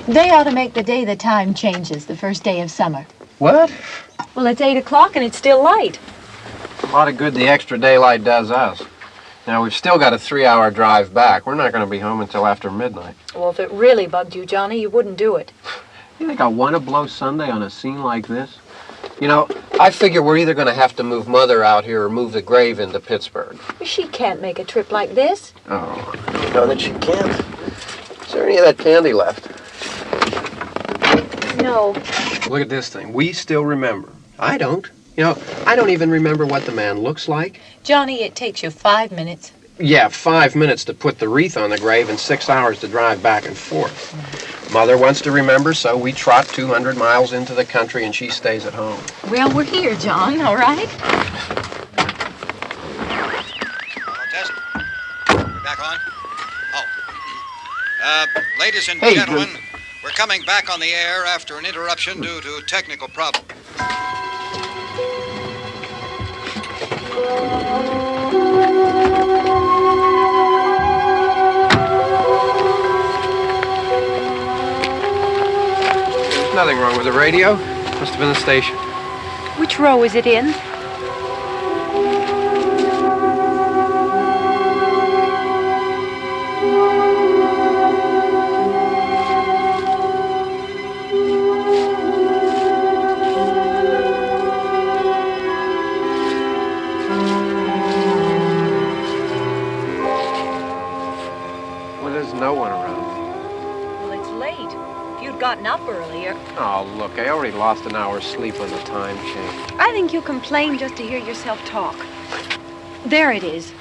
They ought to make the day the time changes, the first day of summer. What? Well, it's 8 o'clock and it's still light. A lot of good the extra daylight does us. Now, we've still got a 3-hour drive back. We're not going to be home until after midnight. Well, if it really bugged you, Johnny, you wouldn't do it. You think I want to blow Sunday on a scene like this? You know, I figure we're either going to have to move Mother out here or move the grave into Pittsburgh. She can't make a trip like this. Oh, I don't know that she can't. Is there any of that candy left? No. Look at this thing. We still remember. I don't. You know, I don't even remember what the man looks like. Johnny, it takes you 5 minutes. Yeah, 5 minutes to put the wreath on the grave and 6 hours to drive back and forth. Mother wants to remember, so we trot 200 miles into the country and she stays at home. Well, we're here, John, all right? Test. We're back on? Oh. Ladies and Hey, gentlemen, we're coming back on the air after an interruption due to technical problem. There's nothing wrong with the radio. Must have been the station. Which row is it in? Well, there's no one around. Well, it's late. If you'd gotten up earlier. Oh, look, I already lost an hour's sleep on the time change. I think you complain just to hear yourself talk. There it is.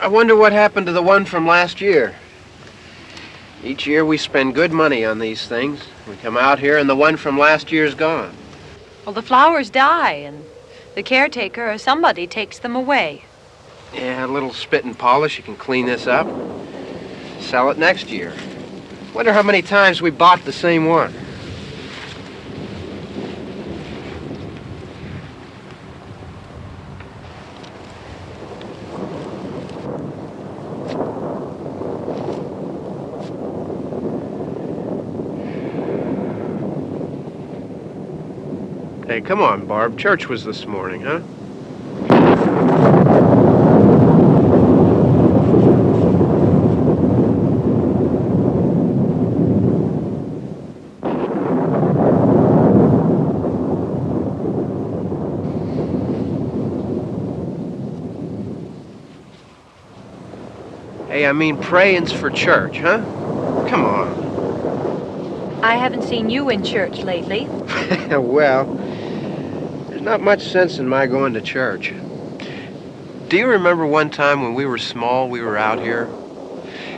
I wonder what happened to the one from last year. Each year we spend good money on these things. We come out here and the one from last year's gone. Well, the flowers die, and the caretaker or somebody takes them away. Yeah, a little spit and polish, you can clean this up. Sell it next year. Wonder how many times we bought the same one. Hey, come on, Barb. Church was this morning, huh? Hey, I mean, praying's for church, huh? Come on. I haven't seen you in church lately. Well, there's not much sense in my going to church. Do you remember one time when we were small, we were out here?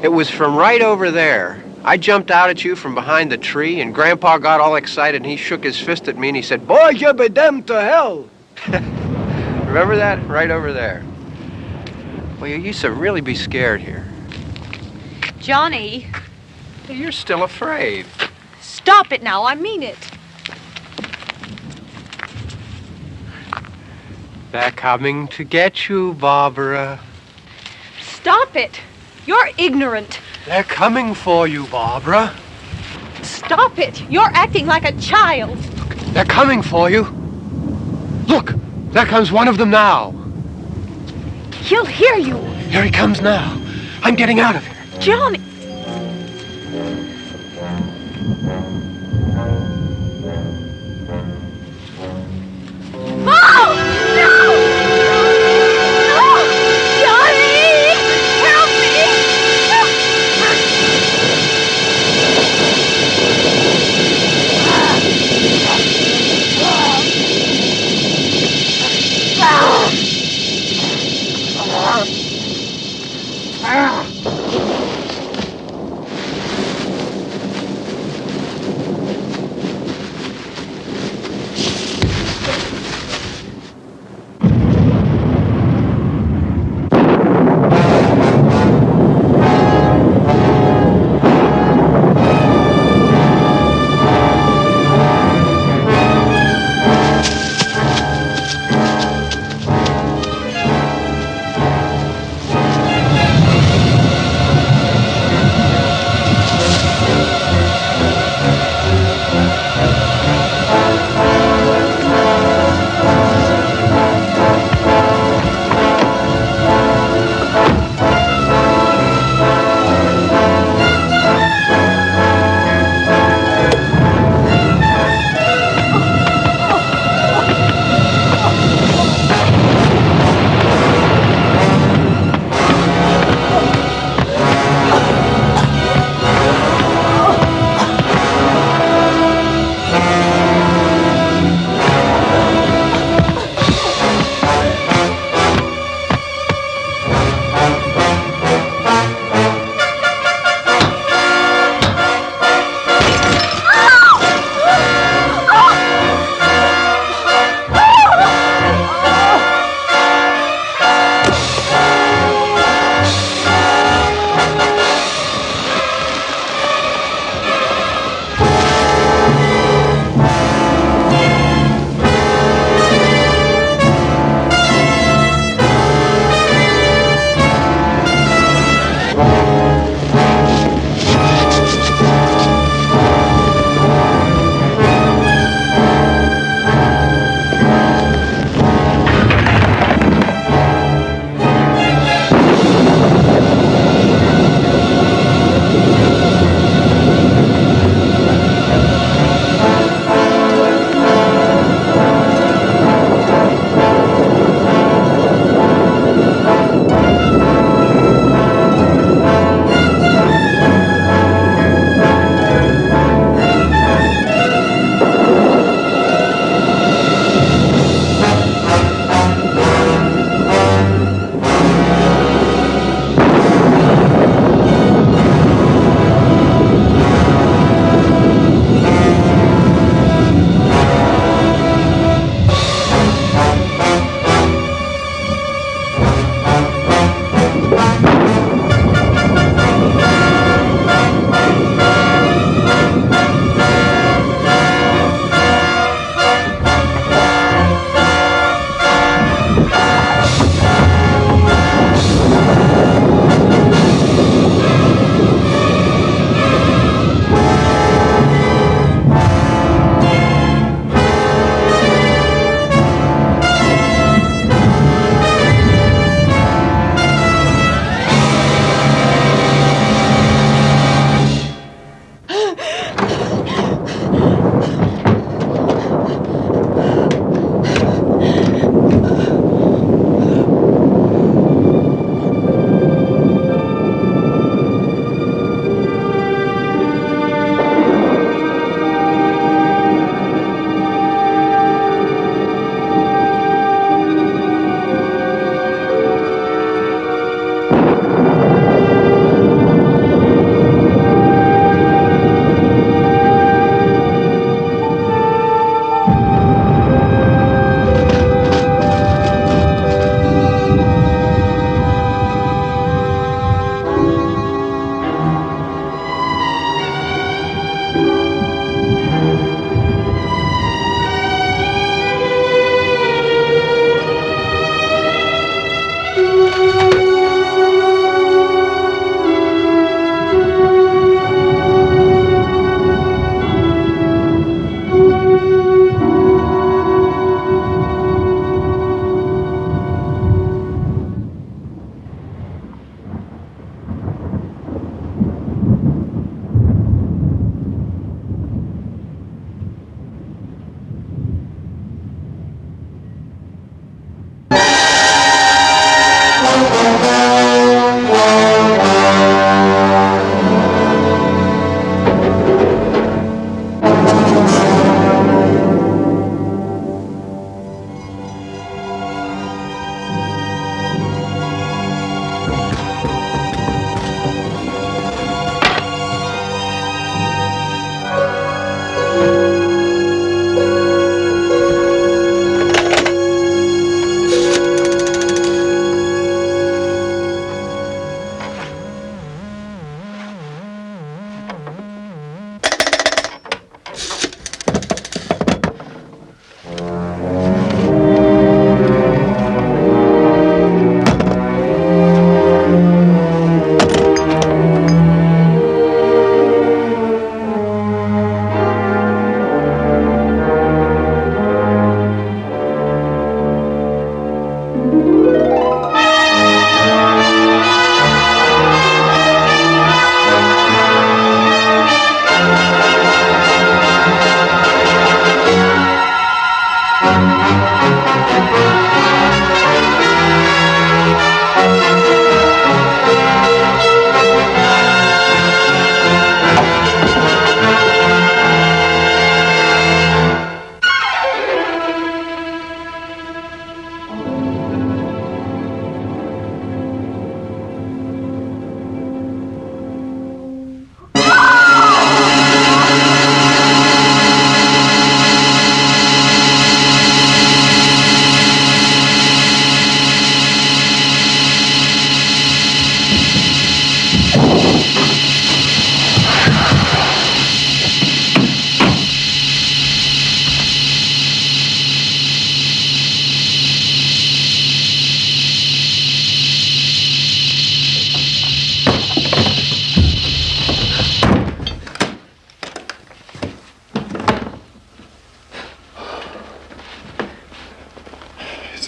It was from right over there. I jumped out at you from behind the tree, and Grandpa got all excited, and he shook his fist at me, and he said, "Boys, you'll be damned to hell." Remember that? Right over there. Well, you used to really be scared here. Johnny, Hey, you're still afraid. stop it now. I mean it. They're coming to get you, Barbara. Stop it. You're ignorant. They're coming for you, Barbara. Stop it. You're acting like a child. They're coming for you. Look, there comes one of them now. He'll hear you. Here he comes now. I'm getting out of here. Johnny. Oh! No! No! Johnny! Help me!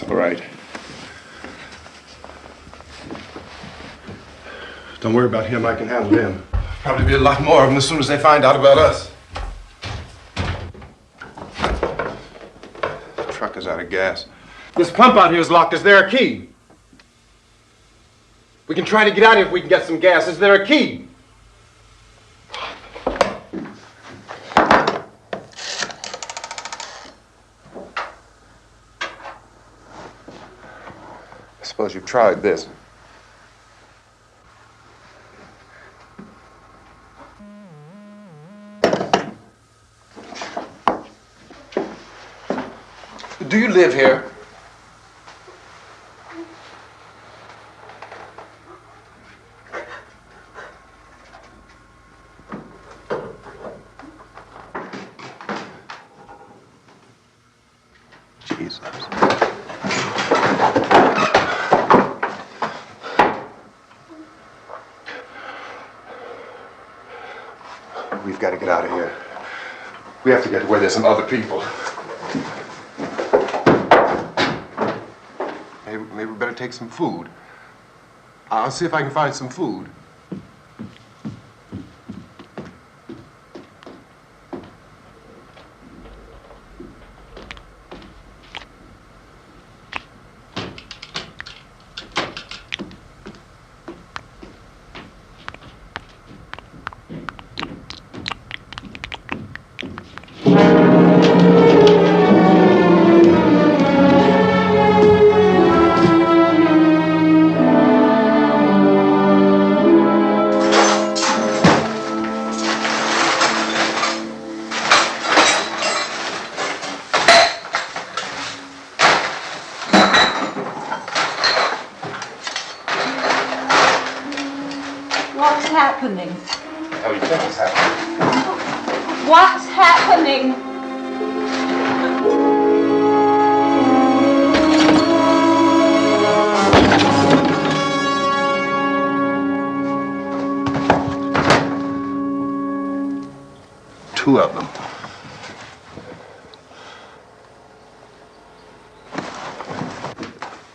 It's all right. Don't worry about him. I can handle him. Probably be a lot more of them as soon as they find out about us. The truck is out of gas. This pump out here is locked. Is there a key? We can try to get out here if we can get some gas. Is there a key? I suppose you've tried this. Do you live here? Jesus. We've got to get out of here. We have to get to where there's some other people. Maybe we better take some food. I'll see if I can find some food. What's happening? How do you think it's happening? What's happening? Two of them.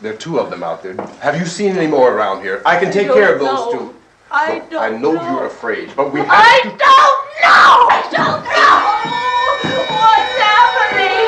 There are two of them out there. Have you seen any more around here? I can take care of those two. I don't I know you're afraid, but we have I to... don't know! I don't know! What's happening?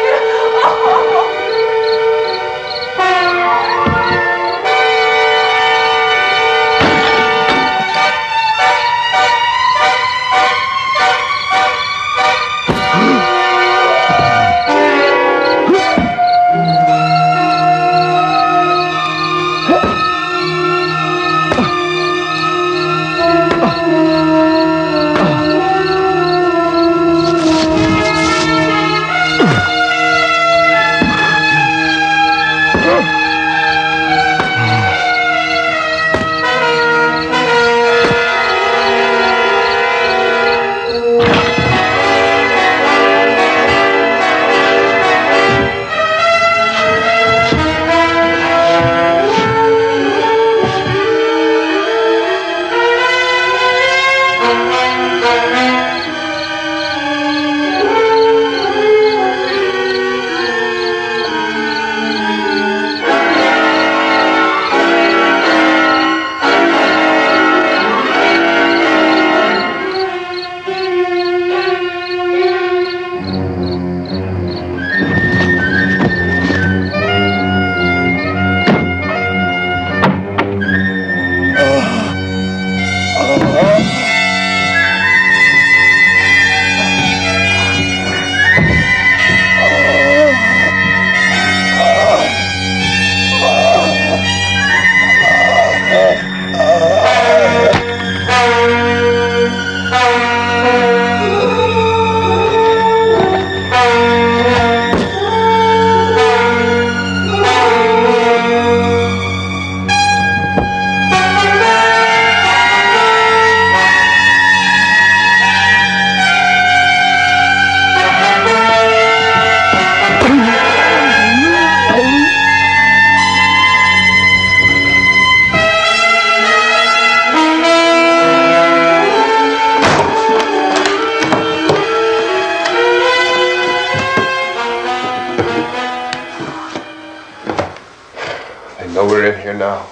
now.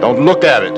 Don't look at it.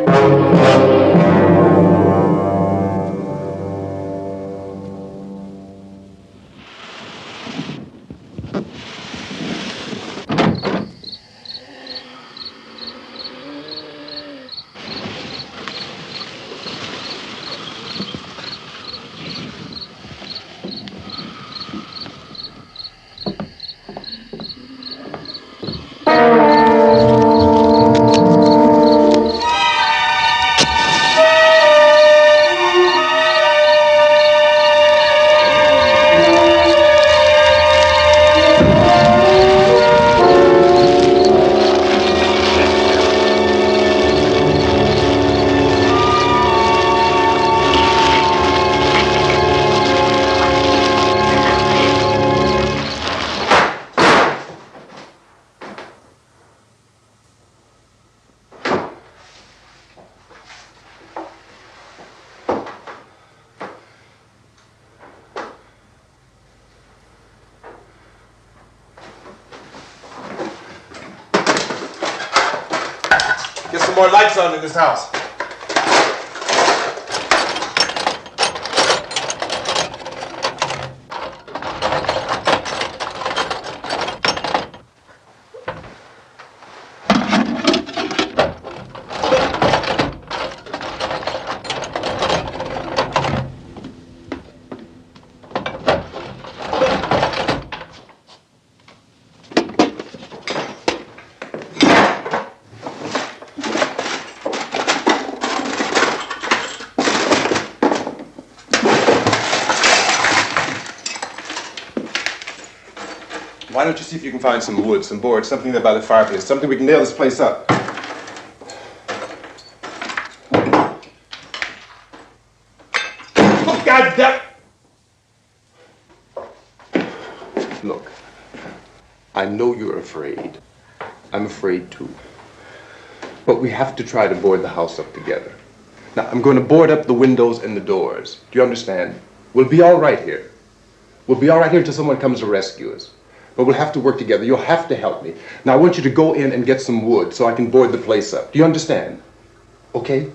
Get some more lights on in this house. Why don't you see if you can find some wood, some boards, something there by the fireplace, something we can nail this place up. Oh, God damn! Look, I know you're afraid. I'm afraid too. But we have to try to board the house up together. Now, I'm going to board up the windows and the doors. Do you understand? We'll be all right here. We'll be all right here until someone comes to rescue us. But we'll have to work together. You'll have to help me. Now, I want you to go in and get some wood so I can board the place up. Do you understand? Okay?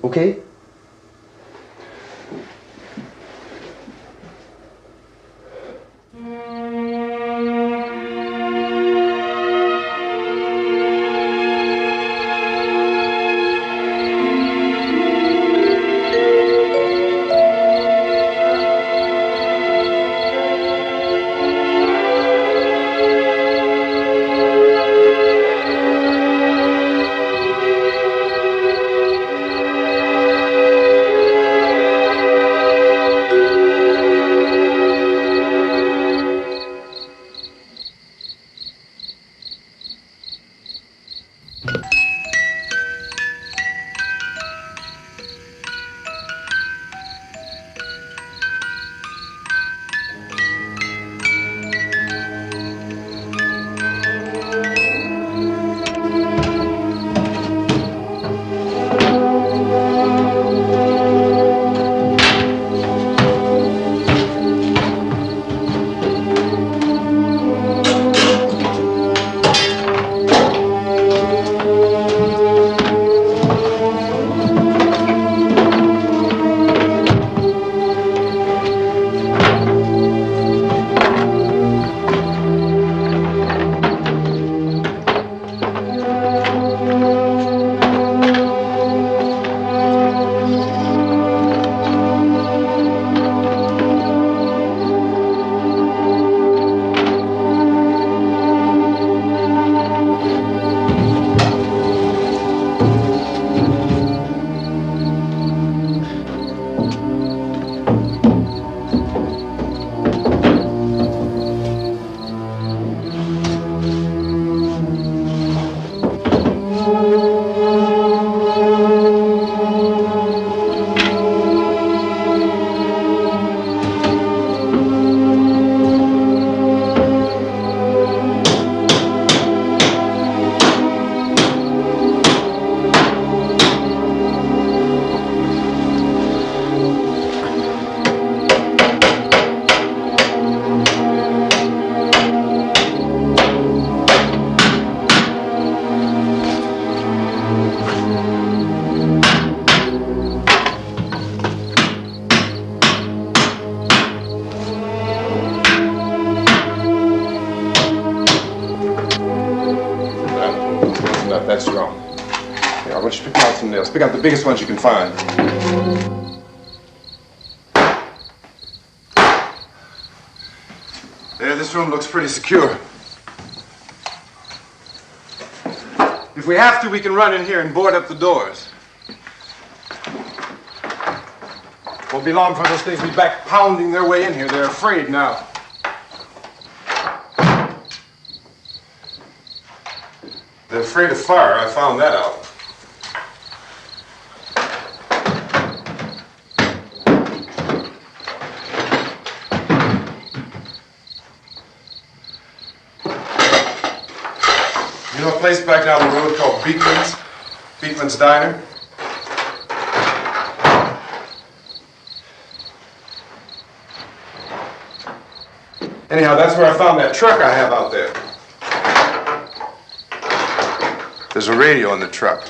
Okay? Let's pick out the biggest ones you can find. There, this room looks pretty secure. If we have to, we can run in here and board up the doors. Won't be long before those things be back pounding their way in here. They're afraid now. They're afraid of fire. I found that out. You know a place back down the road called Beekman's? Beekman's Diner? Anyhow, that's where I found that truck I have out there. There's a radio in the truck.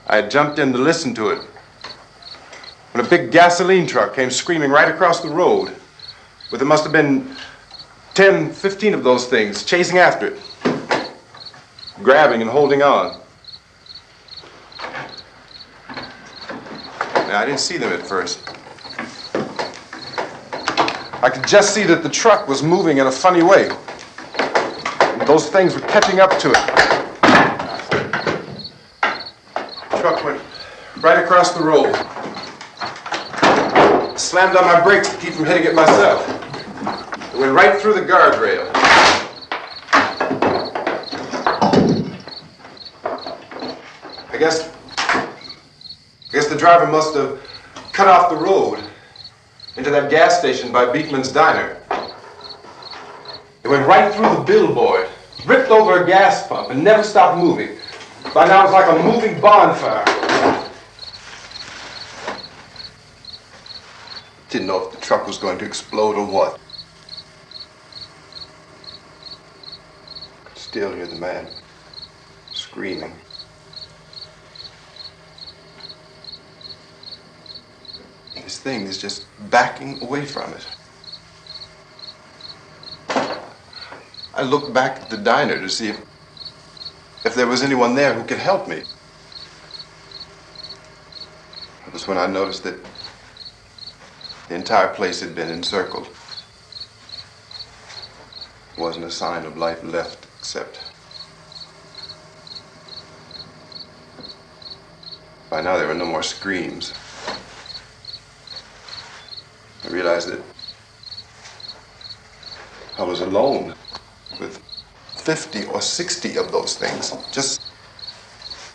I had jumped in to listen to it when a big gasoline truck came screaming right across the road with there must have been 10, 15 of those things chasing after it, grabbing and holding on. Now, I didn't see them at first. I could just see that the truck was moving in a funny way. Those things were catching up to it. The truck went right across the road. Slammed on my brakes to keep from hitting it myself. It went right through the guardrail. I guess the driver must have cut off the road into that gas station by Beekman's Diner. It went right through the billboard, ripped over a gas pump, and never stopped moving. By now, it's like a moving bonfire. Didn't know if the truck was going to explode or what. Could still hear the man screaming. This thing is just backing away from it. I looked back at the diner to see if there was anyone there who could help me. It was when I noticed that the entire place had been encircled. There wasn't a sign of life left except by now there were no more screams. I realized that I was alone with 50 or 60 of those things, just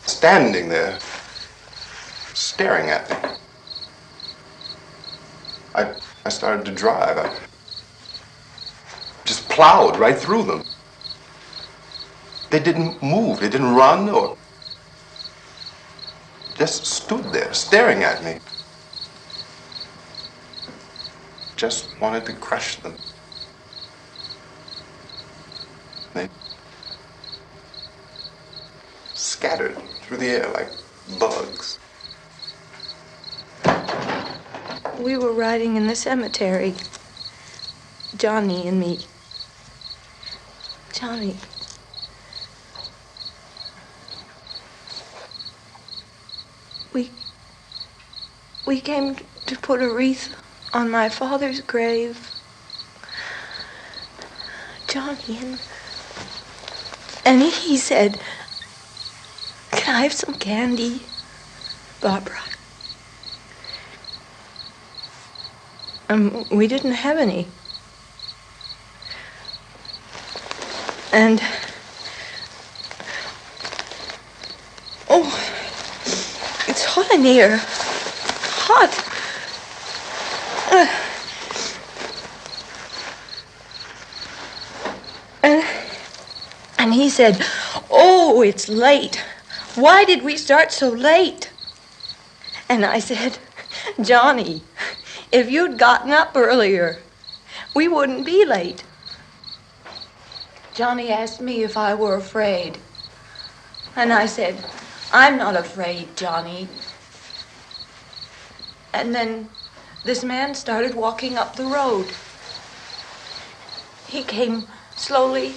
standing there, staring at me. I started to drive. I just plowed right through them. They didn't move, they didn't run or just stood there staring at me. Just wanted to crush them. They scattered through the air like bugs. We were riding in the cemetery, Johnny and me. Johnny. We came to put a wreath on my father's grave. Johnny, and he said, "Can I have some candy, Barbara?" We didn't have any. And oh, it's hot in here. Hot. And he said, "Oh, it's late. Why did we start so late?" And I said, "Johnny, if you'd gotten up earlier, we wouldn't be late." Johnny asked me if I were afraid. And I said, "I'm not afraid, Johnny." And then this man started walking up the road. He came slowly,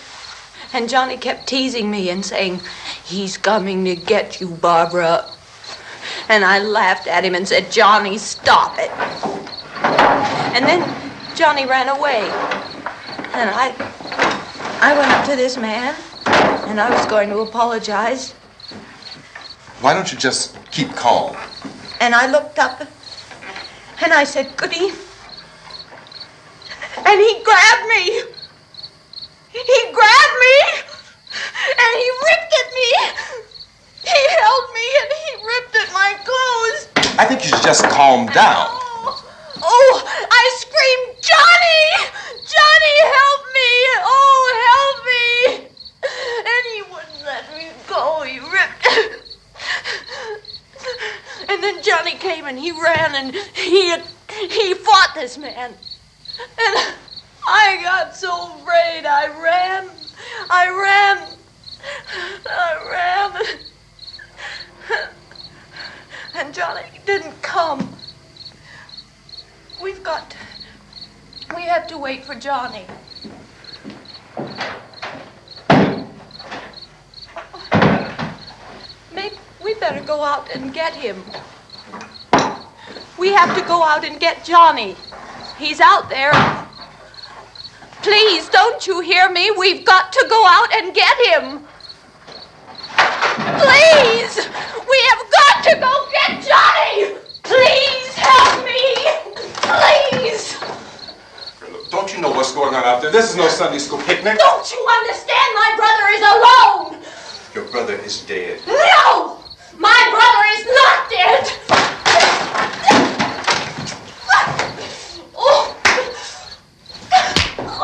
and Johnny kept teasing me and saying, "He's coming to get you, Barbara." And I laughed at him and said, "Johnny, stop it." And then Johnny ran away. And I went up to this man, and I was going to apologize. Why don't you just keep calm? And I looked up, and I said, "Goody." And he grabbed me. He grabbed me, and he ripped at me. He held me, and he ripped at my clothes. I think you should just calm down. Oh, I screamed, "Johnny! Johnny, help me! Oh, help me!" And he wouldn't let me go. He ripped. And then Johnny came and he ran and he fought this man. And I got so afraid. I ran. And Johnny didn't come. We have to wait for Johnny. Maybe we better go out and get him. We have to go out and get Johnny. He's out there. Please, don't you hear me? We've got to go out and get him. Please! We have got to go get Johnny! Please help me! Please! Look, don't you know what's going on out there? This is no Sunday school picnic. Don't you understand? My brother is alone! Your brother is dead. No! My brother is not dead! Oh.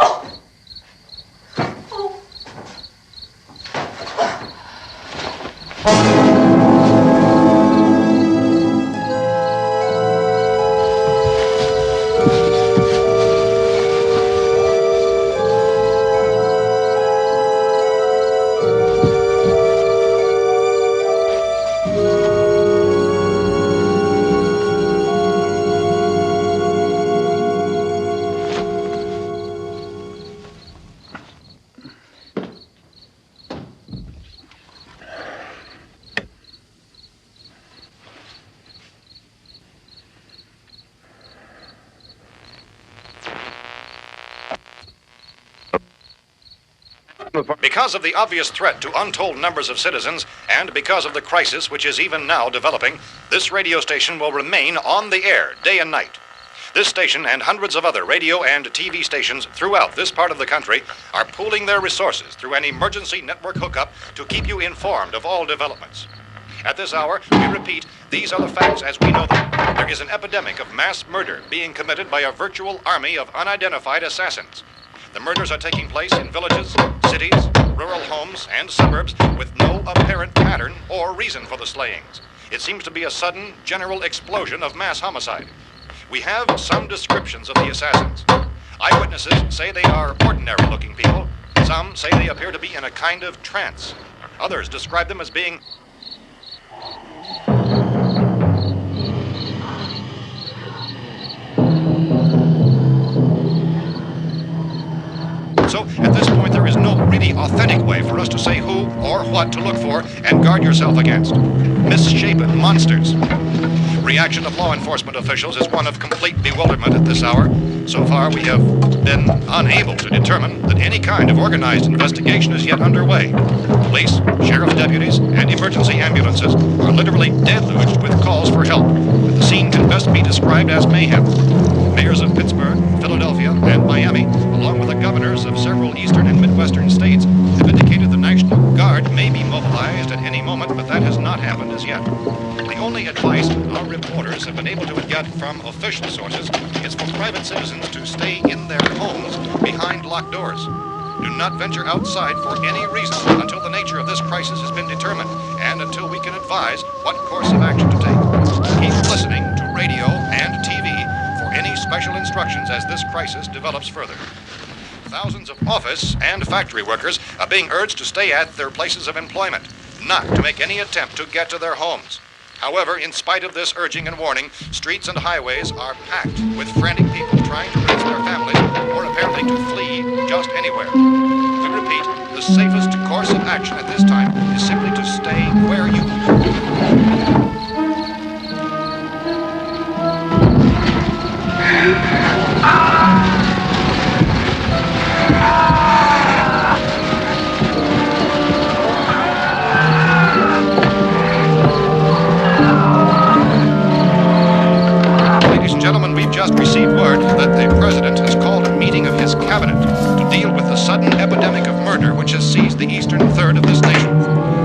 Oh. Oh. Because of the obvious threat to untold numbers of citizens, and because of the crisis which is even now developing, this radio station will remain on the air day and night. This station and hundreds of other radio and TV stations throughout this part of the country are pooling their resources through an emergency network hookup to keep you informed of all developments. At this hour, we repeat, these are the facts as we know them. There is an epidemic of mass murder being committed by a virtual army of unidentified assassins. The murders are taking place in villages, cities, rural homes, and suburbs with no apparent pattern or reason for the slayings. It seems to be a sudden, general explosion of mass homicide. We have some descriptions of the assassins. Eyewitnesses say they are ordinary-looking people. Some say they appear to be in a kind of trance. Others describe them as being So, at this point, there is no really authentic way for us to say who or what to look for and guard yourself against. Misshapen monsters. Reaction of law enforcement officials is one of complete bewilderment at this hour. So far, we have been unable to determine that any kind of organized investigation is yet underway. Police, sheriff's deputies, and emergency ambulances are literally deluged with calls for help. But the scene can best be described as mayhem. Mayors of Pittsburgh, Philadelphia, and Miami, along with the governors of several eastern and midwestern states, have indicated the National Guard may be mobilized at any moment, but that has not happened as yet. The only advice our reporters have been able to get from official sources is for private citizens to stay in their homes behind locked doors. Do not venture outside for any reason until the nature of this crisis has been determined and until we can advise what course of action to take. Keep listening to radio and TV for any special instructions as this crisis develops further. Thousands of office and factory workers are being urged to stay at their places of employment, not to make any attempt to get to their homes. However, in spite of this urging and warning, streets and highways are packed with frantic people trying to reach their families or apparently to flee just anywhere. We repeat, the safest course of action at this time is simply to stay where you Ladies and gentlemen, we've just received word that the President has called a meeting of his cabinet to deal with the sudden epidemic of murder which has seized the eastern third of this nation.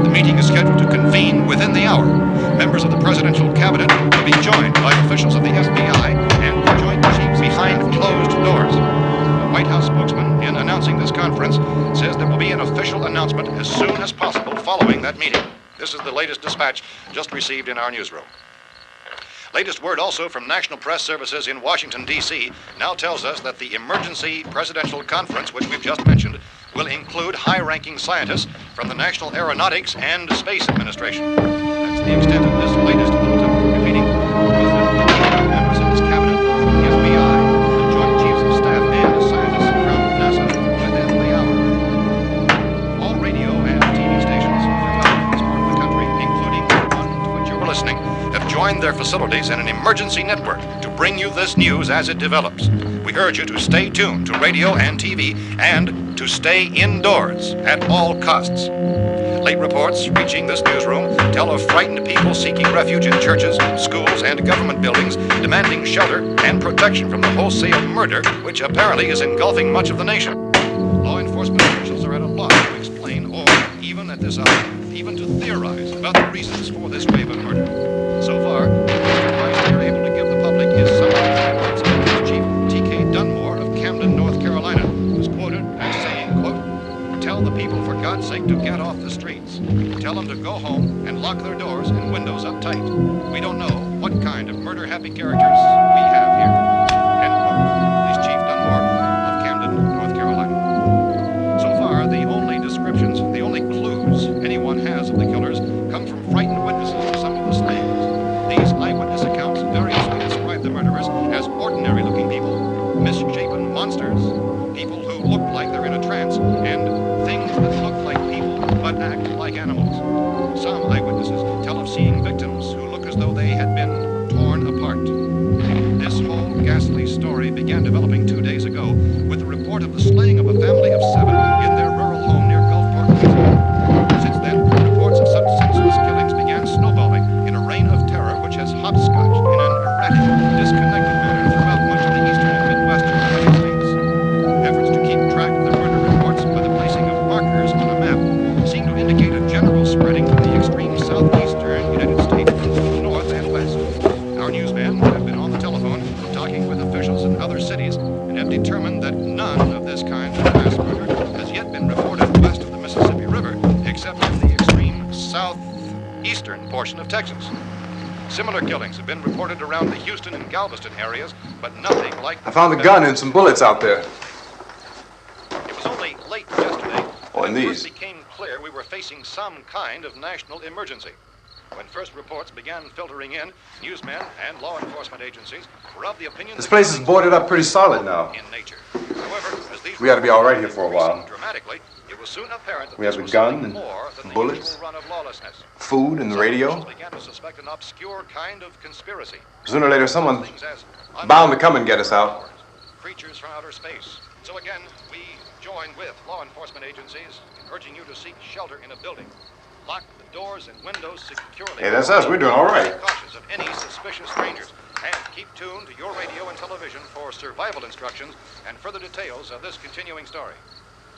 The meeting is scheduled to convene within the hour. Members of the presidential cabinet will be joined by officials of the FBI and the Joint Chiefs behind closed doors. The White House spokesman, in announcing this conference, says there will be an official announcement as soon as possible following that meeting. This is the latest dispatch just received in our newsroom. Latest word also from National Press Services in Washington, D.C. now tells us that the emergency presidential conference, which we've just mentioned, will include high-ranking scientists from the National Aeronautics and Space Administration. That's the extent of this latest bulletin. Repeating, the President, members of his cabinet, the FBI, the Joint Chiefs of Staff, and scientists from NASA within the hour. All radio and TV stations throughout this part of the country, including the one to which you were listening, have joined their facilities in an emergency network to bring you this news as it develops. We urge you to stay tuned to radio and TV and to stay indoors at all costs. Late reports reaching this newsroom tell of frightened people seeking refuge in churches, schools, and government buildings, demanding shelter and protection from the wholesale murder which apparently is engulfing much of the nation. Law enforcement officials are at a loss to explain or, even at this hour, even to theorize about the reasons for this wave of murder. So far, the advice they are able to give the public is some of the words of Police Chief T.K. Dunmore of Camden, North Carolina, who's quoted as saying, quote, "Tell the people, for God's sake, to get off the streets. Tell them to go home and lock their doors and windows up tight. We don't know what kind of murder-happy characters we have here." End quote. Police Chief Dunmore of Camden, North Carolina. So far, the only descriptions, the only clues anyone has of the killers come from frightened witnesses of some of the slayings. These eyewitness accounts variously describe the murderers as ordinary-looking people, misshapen monsters, people who look like they're in a trance, and things that look like people but act like animals. Some eyewitnesses tell of seeing victims who look as though they had been torn apart. This whole ghastly story began developing 2 days ago with the report of the slaying of a family of 7 in their rural home near Gulfport, Louisiana. Since then, reports of such senseless killings began snowballing in a reign of terror which has hopscotched in an erratic, disconnected manner throughout much of the eastern and midwestern United States. Efforts to keep track of the murder reports by the placing of markers on a map seem to indicate a general spreading of the extreme southeastern United States to the north and west. Our newsmen have been on the telephone talking with officials in other cities and have determined that none of this kind of mass murder has yet been reported west of the Mississippi River, except in the extreme southeastern portion of Texas. Similar killings have been reported around the Houston and Galveston areas, but nothing like... I found a gun and some bullets out there. It was only late yesterday Oh, and that it these. first became clear we were facing some kind of national emergency. When first reports began filtering in, newsmen and law enforcement agencies were of the opinion This that place is killings boarded were up pretty solid now. in nature. However, as these We ought to be all right here reports for a while. increased dramatically, it was soon apparent that We have this a was gun something and more than the bullets. usual run of lawlessness. Food and the Some radio. officials began to suspect an obscure kind of conspiracy. Sooner or later, someone Things as bound to come and get us out. creatures from outer space. So again, we join with law enforcement agencies in urging you to seek shelter in a building. Lock the doors and windows securely. Hey, that's us. We're doing all right. Be cautious of any suspicious strangers. And keep tuned to your radio and television for survival instructions and further details of this continuing story.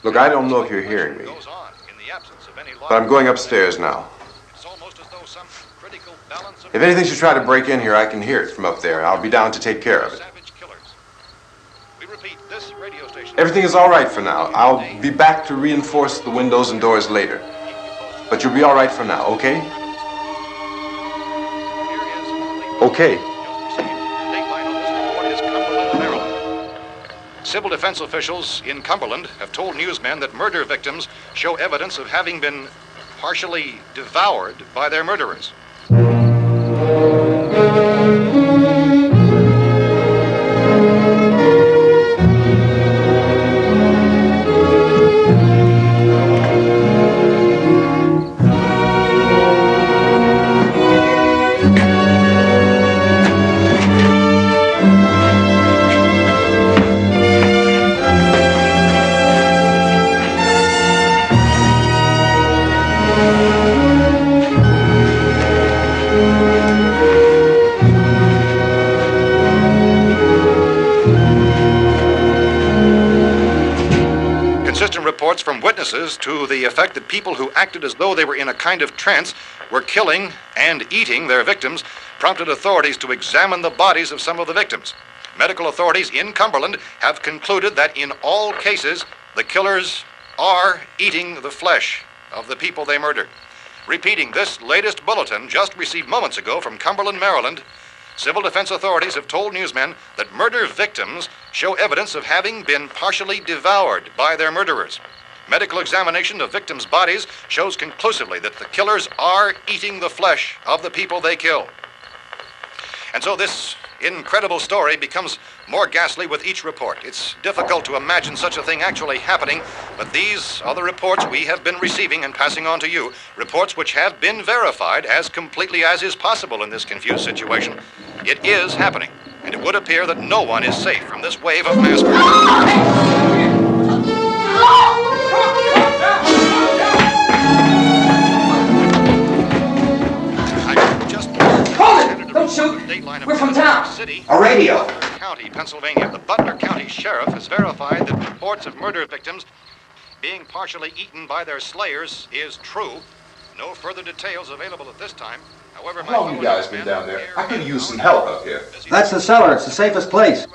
Look, I don't know if you're hearing me, Goes on in the absence of any law. but I'm going upstairs now. It's almost as though some critical balance of If anything should try to break in here, I can hear it from up there, and I'll be down to take care of it. savage killers. We repeat, this radio station. Everything is all right for now. I'll be back to reinforce the windows and doors later. But you'll be all right for now, okay? Here is only Okay. just received. Dateline on this report is Cumberland, Maryland. Civil defense officials in Cumberland have told newsmen that murder victims show evidence of having been partially devoured by their murderers. Inconsistent reports from witnesses to the effect that people who acted as though they were in a kind of trance were killing and eating their victims prompted authorities to examine the bodies of some of the victims. Medical authorities in Cumberland have concluded that in all cases, the killers are eating the flesh of the people they murdered. Repeating this latest bulletin just received moments ago from Cumberland, Maryland, civil defense authorities have told newsmen that murder victims show evidence of having been partially devoured by their murderers. Medical examination of victims' bodies shows conclusively that the killers are eating the flesh of the people they kill. And so this incredible story becomes more ghastly with each report. It's difficult to imagine such a thing actually happening, but these are the reports we have been receiving and passing on to you, reports which have been verified as completely as is possible in this confused situation. It is happening, and it would appear that no one is safe from this wave of mass murder. Don't shoot! We're from town. A radio. County, Pennsylvania. The Butler County Sheriff has verified that reports of murder victims being partially eaten by their slayers is true. No further details available at this time. However, How long you guys been down there? I could use some help up here. That's the cellar. It's the safest place.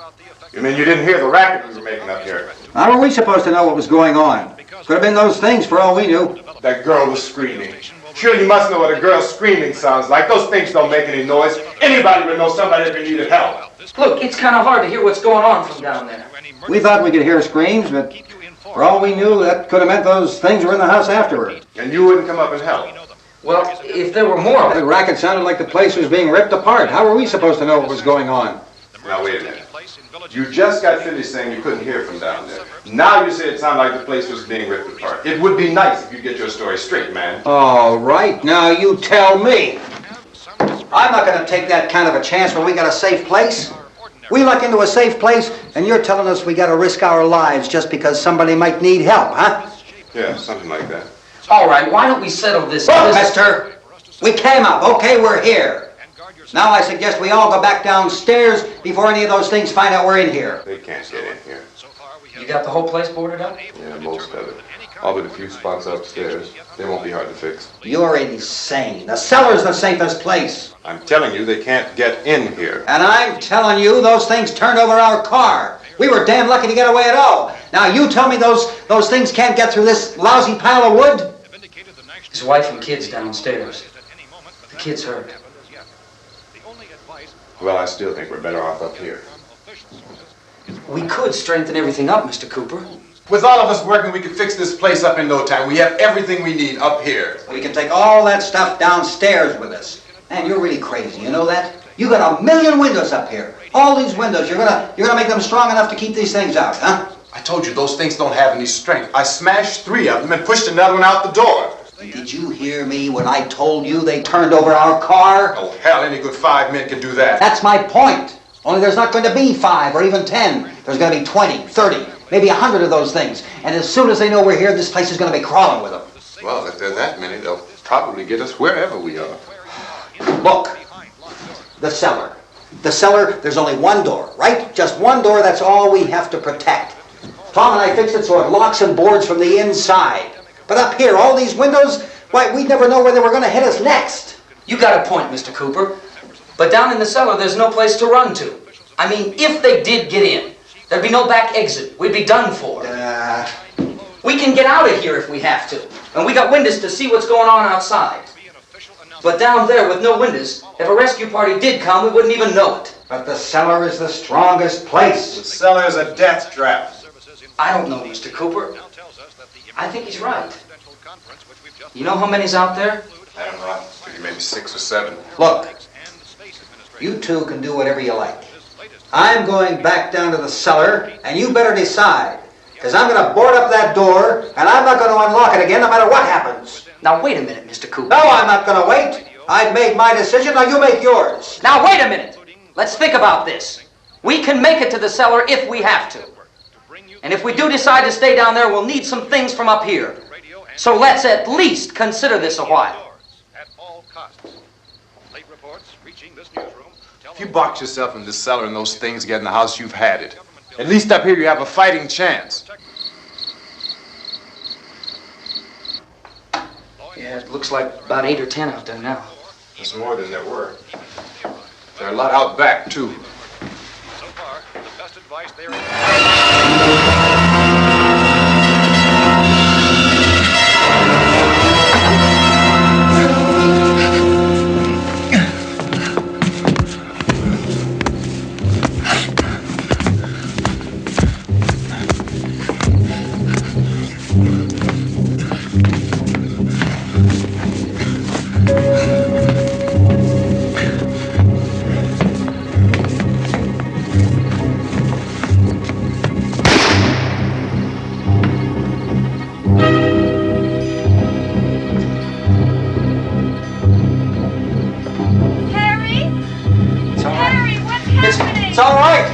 You mean you didn't hear the racket we were making up here? How were we supposed to know what was going on? Could have been those things for all we knew. That girl was screaming. Sure, you must know what a girl screaming sounds like. Those things don't make any noise. Anybody would know somebody ever needed help. Look, it's kind of hard to hear what's going on from down there. We thought we could hear screams, but for all we knew, that could have meant those things were in the house afterward. And you wouldn't come up and help? Well, if there were more of The them. racket sounded like the place was being ripped apart. How were we supposed to know what was going on? Now, wait a minute. You just got finished saying you couldn't hear from down there. Now you say it sounded like the place was being ripped apart. It would be nice if you get your story straight, man. All right, now you tell me. I'm not going to take that kind of a chance when we got a safe place. We luck into a safe place, and you're telling us we got to risk our lives just because somebody might need help, huh? Yeah, something like that. All right, why don't we settle this? Look, mister, we came up. Okay, we're here. Now I suggest we all go back downstairs before any of those things find out we're in here. They can't get in here. You got the whole place boarded up? Yeah, most of it. All but a few spots upstairs. They won't be hard to fix. You're insane. The cellar's the safest place. I'm telling you, they can't get in here. And I'm telling you, those things turned over our car. We were damn lucky to get away at all. Now you tell me those things can't get through this lousy pile of wood? His wife and kids downstairs. The kid's hurt. Well, I still think we're better off up here. We could strengthen everything up, Mr. Cooper. With all of us working, we could fix this place up in no time. We have everything we need up here. We can take all that stuff downstairs with us. Man, you're really crazy, you know that? You got 1,000,000 windows up here. All these windows, you're gonna make them strong enough to keep these things out, huh? I told you those things don't have any strength. I smashed 3 of them and pushed another one out the door. Did you hear me when I told you they turned over our car? Oh, hell, any good 5 men can do that. That's my point. Only there's not going to be 5 or even 10. There's going to be 20, 30, maybe 100 of those things. And as soon as they know we're here, this place is going to be crawling with them. Well, if there are that many, they'll probably get us wherever we are. Look, the cellar. The cellar, there's only one door, right? Just one door, that's all we have to protect. Tom and I fixed it so it locks and boards from the inside. But up here, all these windows, why, we'd never know where they were going to hit us next. You got a point, Mr. Cooper. But down in the cellar, there's no place to run to. I mean, if they did get in, there'd be no back exit. We'd be done for. We can get out of here if we have to. And we got windows to see what's going on outside. But down there with no windows, if a rescue party did come, we wouldn't even know it. But the cellar is the strongest place. The cellar is a death trap. I don't know, Mr. Cooper. I think he's right. You know how many's out there? I don't know. Maybe 6 or 7. Look, you two can do whatever you like. I'm going back down to the cellar, and you better decide. Because I'm going to board up that door, and I'm not going to unlock it again no matter what happens. Now, wait a minute, Mr. Cooper. No, I'm not going to wait. I've made my decision, now you make yours. Now, wait a minute. Let's think about this. We can make it to the cellar if we have to. And if we do decide to stay down there, we'll need some things from up here. So let's at least consider this a while. If you box yourself in this cellar and those things get in the house, you've had it. At least up here you have a fighting chance. Yeah, it looks like about 8 or 10 out there now. There's more than there were. There are a lot out back, too. So far, the best advice there It's all right.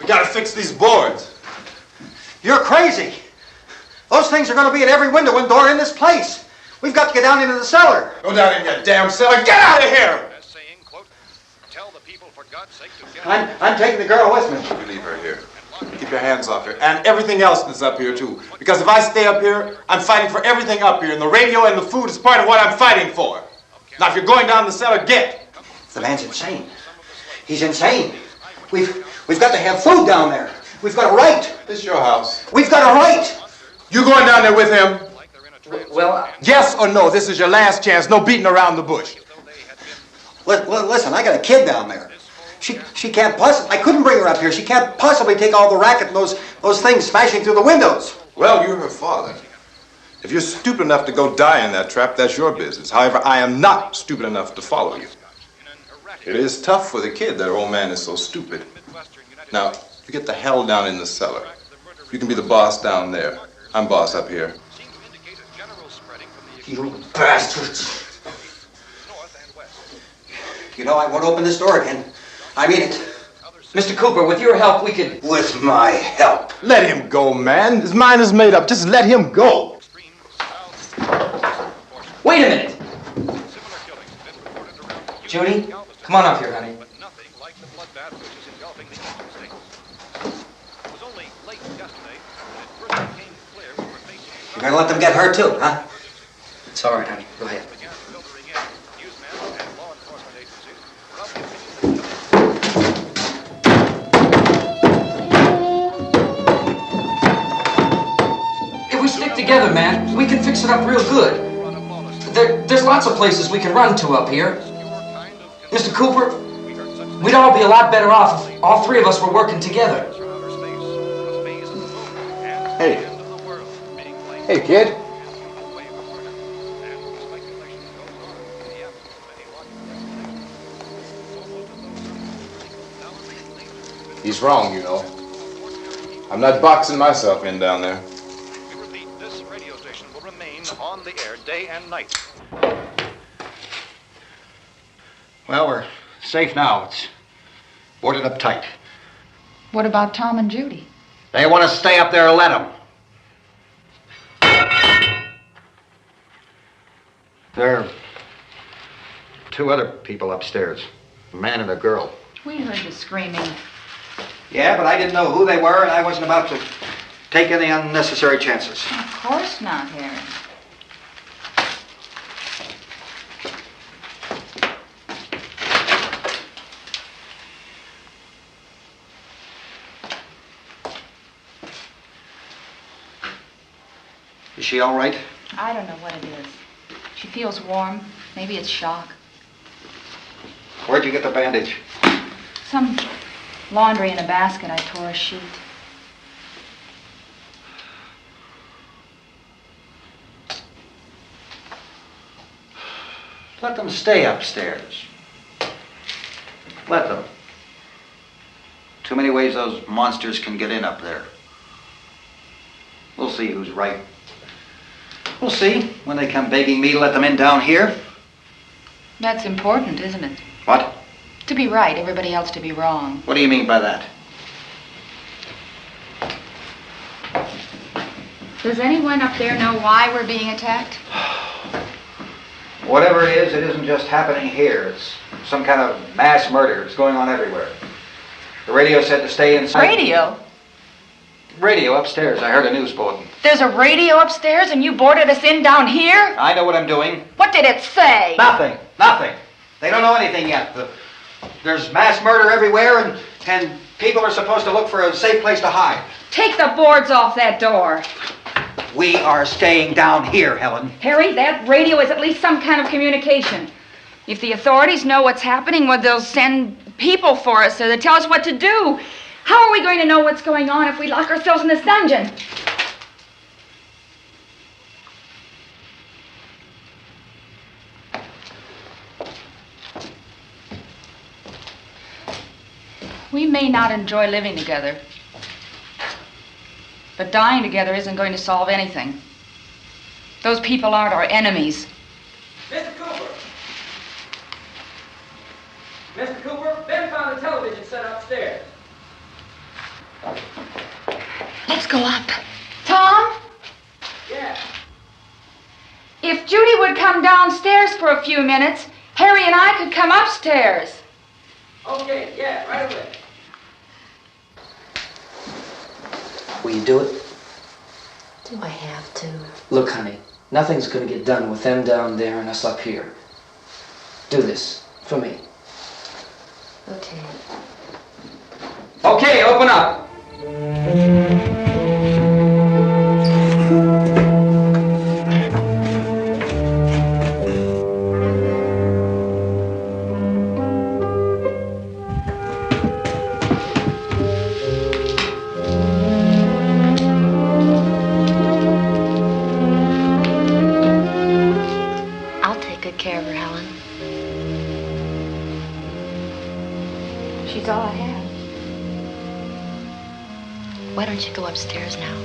We gotta fix these boards. You're crazy. Those things are going to be at every window and door in this place. We've got to get down into the cellar. Go down in your damn cellar. Get out of here! as saying, quote, tell the people for God's sake to get I'm taking the girl with me. You leave her here. Keep your hands off her. And everything else that's up here, too. Because if I stay up here, I'm fighting for everything up here. And the radio and the food is part of what I'm fighting for. Now, if you're going down the cellar, get. The man's insane. He's insane. We've got to have food down there. We've got a right. This is your house. We've got a right. You going down there with him? Well, Yes or no? This is your last chance. No beating around the bush. Listen, I got a kid down there. She can't possibly. I couldn't bring her up here. She can't possibly take all the racket and those things smashing through the windows. Well, you're her father. If you're stupid enough to go die in that trap, that's your business. However, I am not stupid enough to follow you. It is tough for the kid that old man is so stupid. Now, you get the hell down in the cellar. You can be the boss down there. I'm boss up here. You bastards. You know, I won't open this door again. I mean it. Mr. Cooper, with your help, we could... With my help. Let him go, man. His mind is made up. Just let him go. Wait a minute. Judy, come on up here, honey. You're gonna let them get hurt too, huh? It's all right, honey. Go ahead. If we stick together, man, we can fix it up real good. There's lots of places we can run to up here. Mr. Cooper, we'd all be a lot better off if all three of us were working together. Hey. Hey, kid. He's wrong, you know. I'm not boxing myself in down there. We repeat, this radio station will remain on the air day and night. Well, we're safe now. It's boarded up tight. What about Tom and Judy? They want to stay up there, let them. There are two other people upstairs, a man and a girl. We heard the screaming. Yeah, but I didn't know who they were, and I wasn't about to take any unnecessary chances. Of course not, Harry. Is she all right? I don't know what it is. She feels warm. Maybe it's shock. Where'd you get the bandage? Some laundry in a basket. I tore a sheet. Let them stay upstairs. Let them. Too many ways those monsters can get in up there. We'll see who's right. We'll see when they come begging me to let them in down here. That's important, isn't it? What? To be right, everybody else to be wrong. What do you mean by that? Does anyone up there know why we're being attacked? Whatever it isn't just happening here. It's some kind of mass murder. It's going on everywhere. The radio said to stay inside. Radio? Radio upstairs. I heard a news bulletin. There's a radio upstairs and you boarded us in down here? I know what I'm doing. What did it say? Nothing. Nothing. They don't know anything yet. There's mass murder everywhere, and people are supposed to look for a safe place to hide. Take the boards off that door. We are staying down here, Helen. Harry, that radio is at least some kind of communication. If the authorities know what's happening, well, they'll send people for us so they tell us what to do. How are we going to know what's going on if we lock ourselves in this dungeon? We may not enjoy living together, but dying together isn't going to solve anything. Those people aren't our enemies. Mr. Cooper! Mr. Cooper, Ben found the television set upstairs. Let's go up. Tom? Yeah. If Judy would come downstairs for a few minutes, Harry and I could come upstairs. Okay, yeah, right away. Will you do it? Do I have to? Look, honey, nothing's gonna get done with them down there and us up here. Do this for me. Okay. Okay, open up. I'll take good care of her, Helen. She's all I have. Why don't you go upstairs now?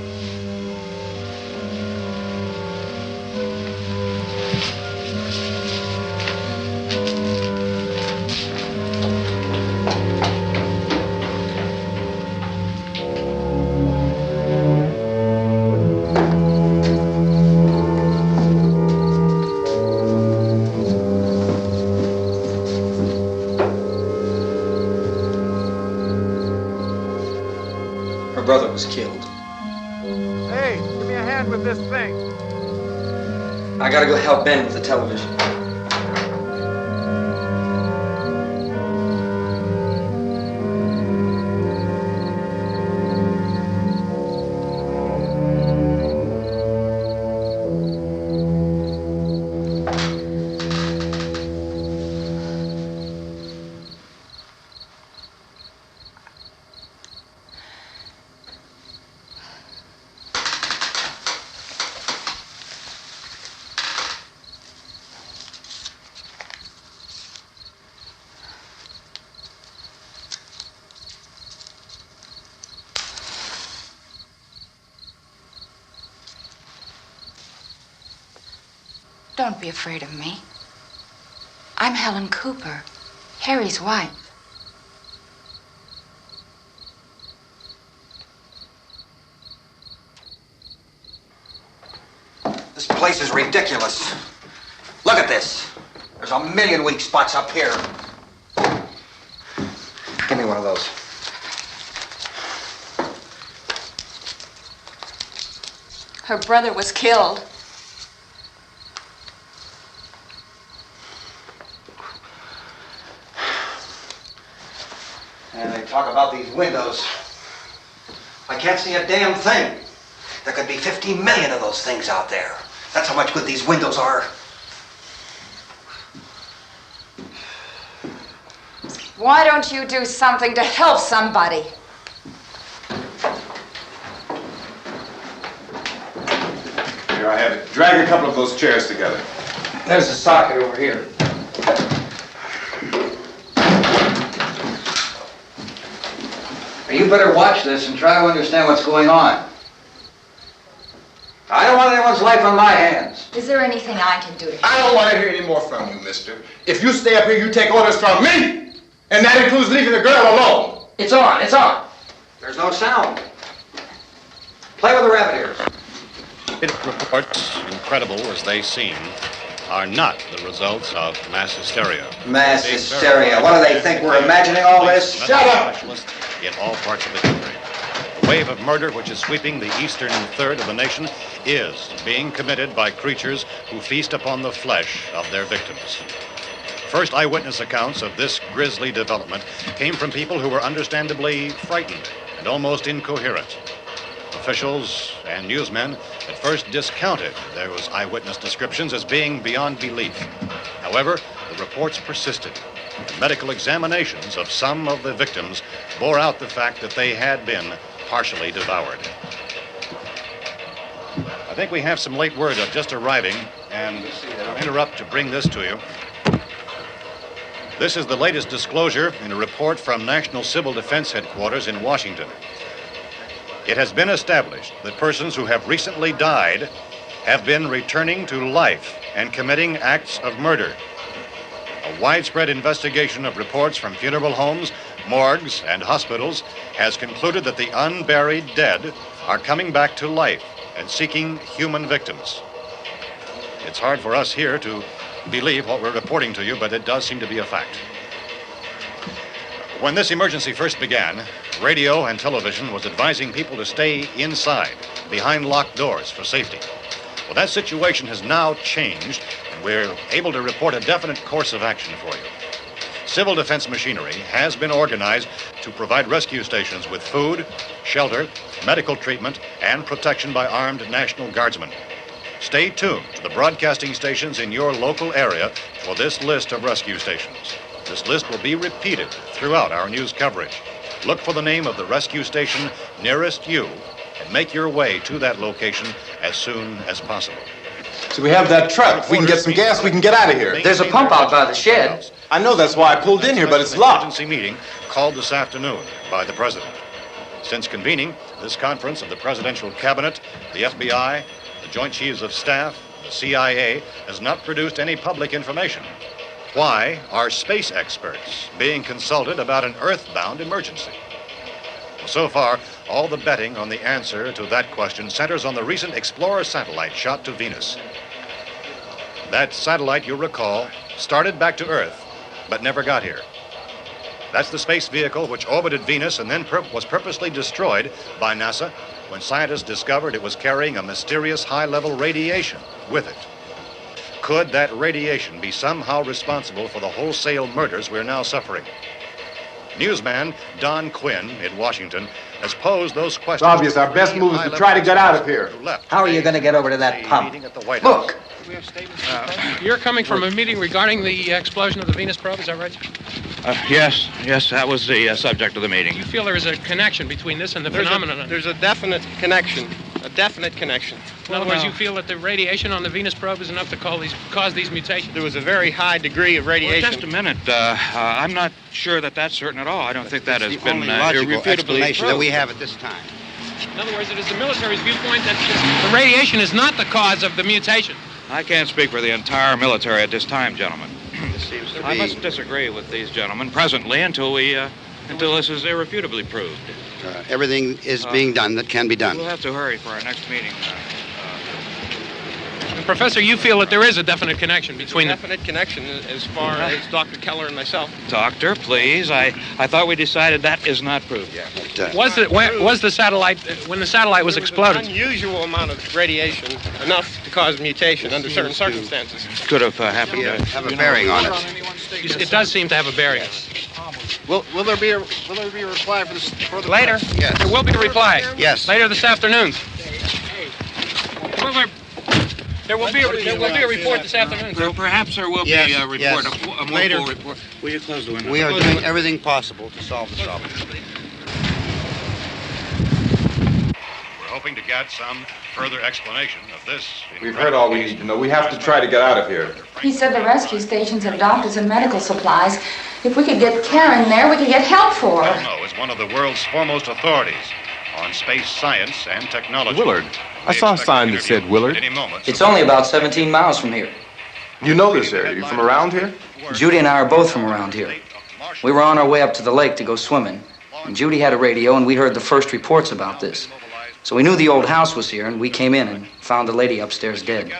Her brother was killed. Hey, give me a hand with this thing. I gotta go help Ben with the television. Don't be afraid of me. I'm Helen Cooper, Harry's wife. This place is ridiculous. Look at this. There's a million weak spots up here. Give me one of those. Her brother was killed. And they talk about these windows. I can't see a damn thing. There could be 15 million of those things out there. That's how much good these windows are. Why don't you do something to help somebody? Here I have it. Drag a couple of those chairs together. There's a socket over here. You better watch this and try to understand what's going on. I don't want anyone's life on my hands. Is there anything I can do to help? I don't want to hear any more from you, mister. If you stay up here, you take orders from me. And that includes leaving the girl alone. It's on, it's on. There's no sound. Play with the rabbit ears. Reports, incredible as they seem, are not the results of mass hysteria. Mass hysteria. What do they think? We're imagining all this? Shut up! In all parts of the country. The wave of murder which is sweeping the eastern third of the nation is being committed by creatures who feast upon the flesh of their victims. First eyewitness accounts of this grisly development came from people who were understandably frightened and almost incoherent. Officials and newsmen at first discounted those eyewitness descriptions as being beyond belief. However, the reports persisted. The medical examinations of some of the victims bore out the fact that they had been partially devoured. I think we have some late word just arriving, and I'll interrupt to bring this to you. This is the latest disclosure in a report from National Civil Defense Headquarters in Washington. It has been established that persons who have recently died have been returning to life and committing acts of murder. A widespread investigation of reports from funeral homes, morgues, and hospitals has concluded that the unburied dead are coming back to life and seeking human victims. It's hard for us here to believe what we're reporting to you, but it does seem to be a fact. When this emergency first began, radio and television was advising people to stay inside, behind locked doors for safety. Well, that situation has now changed, and we're able to report a definite course of action for you. Civil defense machinery has been organized to provide rescue stations with food, shelter, medical treatment, and protection by armed National Guardsmen. Stay tuned to the broadcasting stations in your local area for this list of rescue stations. This list will be repeated throughout our news coverage. Look for the name of the rescue station nearest you and make your way to that location as soon as possible. So we have that truck. If we can get some gas, we can get out of here. There's a pump out by the shed. I know, that's why I pulled in here, but it's locked. Emergency meeting called this afternoon by the president. Since convening this conference of the presidential cabinet, the FBI, the Joint Chiefs of Staff, the CIA has not produced any public information. Why are space experts being consulted about an earthbound emergency? Well, so far, all the betting on the answer to that question centers on the recent Explorer satellite shot to Venus. That satellite, you'll recall, started back to Earth, but never got here. That's the space vehicle which orbited Venus and then was purposely destroyed by NASA when scientists discovered it was carrying a mysterious high-level radiation with it. Could that radiation be somehow responsible for the wholesale murders we're now suffering? Newsman Don Quinn in Washington has posed those questions. It's obvious our best move is to try to get out of here. How are you going to get over to that pump? Look! You're coming from a meeting regarding the explosion of the Venus probe, is that right? Yes, that was the subject of the meeting. You feel there is a connection between this and the phenomenon? There's a definite connection. In other words, you feel that the radiation on the Venus probe is enough to cause these mutations? There was a very high degree of radiation. Well, just a minute. I'm not sure that that's certain at all. I don't think that has been logical irrefutably explanation that proved. we have at this time. In other words, it is the military's viewpoint that the radiation is not the cause of the mutation. I can't speak for the entire military at this time, gentlemen. This seems to I be... must disagree with these gentlemen presently until this is irrefutably proved. everything is being done that can be done. We'll have to hurry for our next meeting. Professor, you feel that there is a definite connection between them? Definite connection as far as Dr. Keller and myself. Doctor, please. I thought we decided that is not proved yet. But, Was the satellite, when the satellite was exploded? An unusual amount of radiation, enough to cause mutation under certain circumstances. Could have happened. Have a bearing on it. It does seem to have a bearing. Will there be a reply for this further? Later? Yes. There will be a reply. Yes. Later this afternoon. There will be a report this afternoon. Well, perhaps there will be a report, yes. a more Later. full report. Will you close the window? We are doing everything possible to solve the problem. We're hoping to get some further explanation of this. We've heard all we need to know. We have to try to get out of here. He said the rescue stations have doctors and medical supplies. If we could get care in there, we could get help for her. Pelno is one of the world's foremost authorities on space science and technology. Willard. I saw a sign that said Willard. Any moment. It's only about 17 miles from here. You know this area. You from around here? Judy and I are both from around here. We were on our way up to the lake to go swimming, and Judy had a radio, and we heard the first reports about this. So we knew the old house was here, and we came in and found the lady upstairs dead.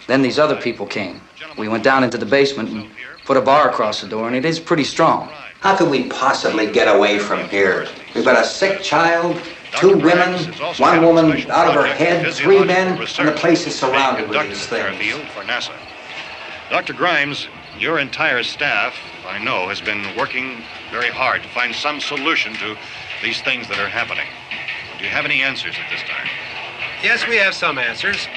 Then these other people came. We went down into the basement and put a bar across the door, and it is pretty strong. How could we possibly get away from here? We've got a sick child, 2 women, 1 woman out of her head, 3 men, and the place is surrounded with these things. For NASA. Dr. Grimes, your entire staff, I know, has been working very hard to find some solution to these things that are happening. Do you have any answers at this time? Yes, we have some answers.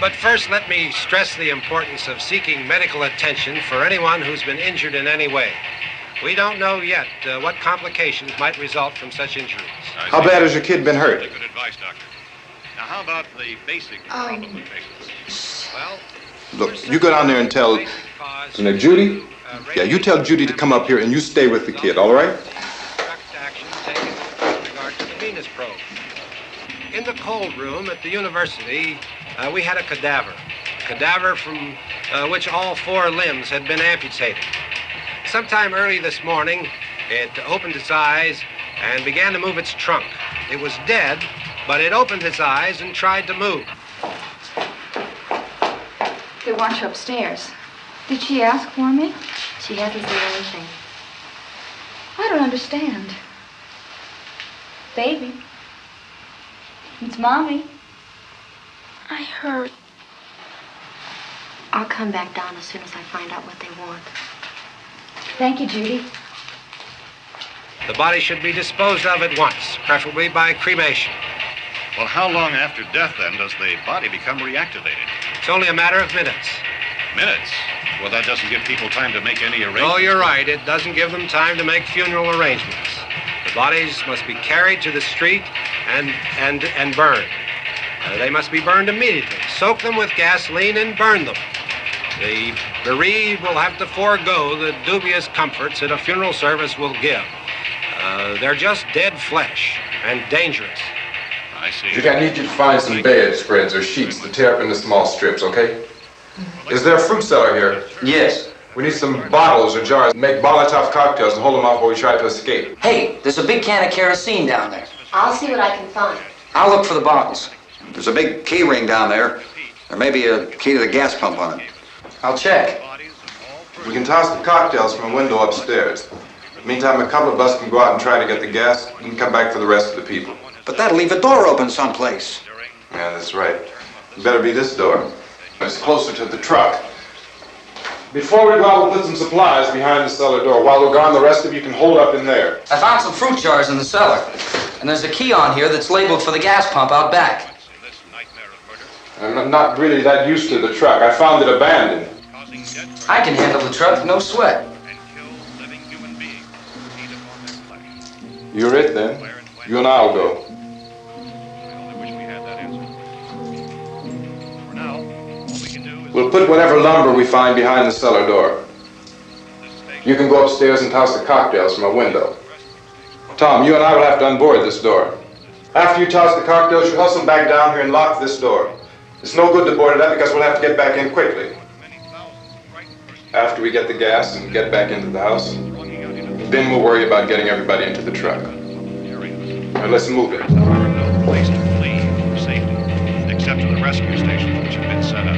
But first, let me stress the importance of seeking medical attention for anyone who's been injured in any way. We don't know yet what complications might result from such injuries. How bad has your kid been hurt? Good advice, Doctor. Now, how about the basic problem with patients? Well, Look, you go down there and tell... Now, Judy? Yeah, you tell Judy to come up here and you stay with the kid, all right? action taken with regard to the Venus probe. In the cold room at the university, we had a cadaver from which all 4 limbs had been amputated. Sometime early this morning, it opened its eyes and began to move its trunk. It was dead, but it opened its eyes and tried to move. They want you upstairs. Did she ask for me? She hasn't said anything. I don't understand. Baby. It's Mommy. I heard. I'll come back down as soon as I find out what they want. Thank you, Judy. The body should be disposed of at once, preferably by cremation. Well, how long after death, then, does the body become reactivated? It's only a matter of minutes. Minutes? Well, that doesn't give people time to make any arrangements. Oh, you're right. It doesn't give them time to make funeral arrangements. The bodies must be carried to the street and burned. They must be burned immediately. Soak them with gasoline and burn them. The bereaved will have to forego the dubious comforts that a funeral service will give. They're just dead flesh and dangerous. I see. Judy, I need you to find some bedspreads or sheets to tear up into small strips, okay? Is there a fruit cellar here? Yes. We need some bottles or jars to make Molotov cocktails and hold them off while we try to escape. Hey, there's a big can of kerosene down there. I'll see what I can find. I'll look for the bottles. There's a big key ring down there. There may be a key to the gas pump on it. I'll check. We can toss the cocktails from a window upstairs. Meantime, a couple of us can go out and try to get the gas and come back for the rest of the people. But that'll leave a door open someplace. Yeah, that's right. It better be this door. It's closer to the truck. Before we go out, we'll put some supplies behind the cellar door. While we're gone, the rest of you can hold up in there. I found some fruit jars in the cellar. And there's a key on here that's labeled for the gas pump out back. I'm not really that used to the truck. I found it abandoned. I can handle the truck, no sweat. You're it then. You and I'll go. We'll put whatever lumber we find behind the cellar door. You can go upstairs and toss the cocktails from a window. Tom, you and I will have to unboard this door. After you toss the cocktails, you hustle back down here and lock this door. It's no good to board it up because we'll have to get back in quickly. After we get the gas and get back into the house, then we'll worry about getting everybody into the truck. Now let's move it. There are no place to flee for safety, except to the rescue stations which have been set up.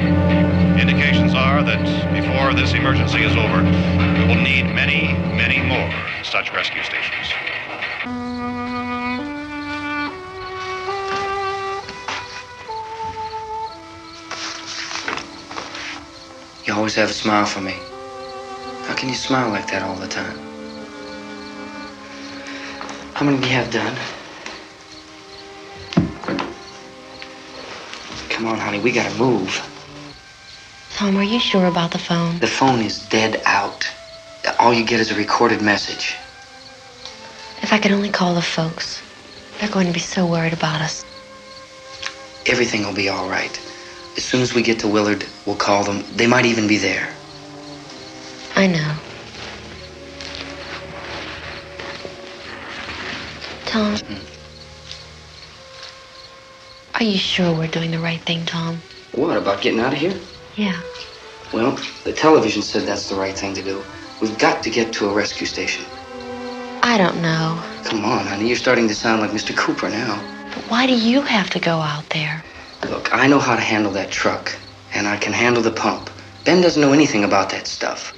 Indications are that before this emergency is over, we will need many, many more such rescue stations. You always have a smile for me. How can you smile like that all the time? How many do you have done? Come on, honey, we gotta move. Tom, are you sure about the phone? The phone is dead out. All you get is a recorded message. If I could only call the folks. They're going to be so worried about us. Everything will be all right. As soon as we get to Willard, we'll call them. They might even be there. I know. Tom. Are you sure we're doing the right thing, Tom? What, about getting out of here? Yeah. Well, the television said that's the right thing to do. We've got to get to a rescue station. I don't know. Come on, honey. You're starting to sound like Mr. Cooper now. But why do you have to go out there? Look, I know how to handle that truck, and I can handle the pump. Ben doesn't know anything about that stuff.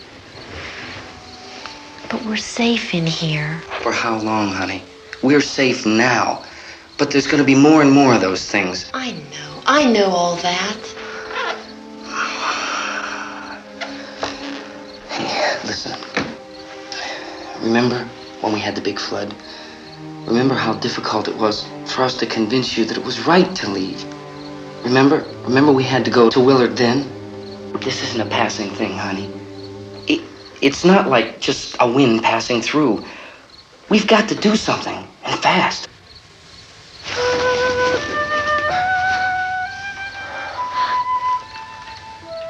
But we're safe in here. For how long, honey? We're safe now. But there's going to be more and more of those things. I know all that. Hey, listen. Remember when we had the big flood? Remember how difficult it was for us to convince you that it was right to leave? Remember we had to go to Willard then? This isn't a passing thing, honey. It's not like just a wind passing through. We've got to do something, and fast.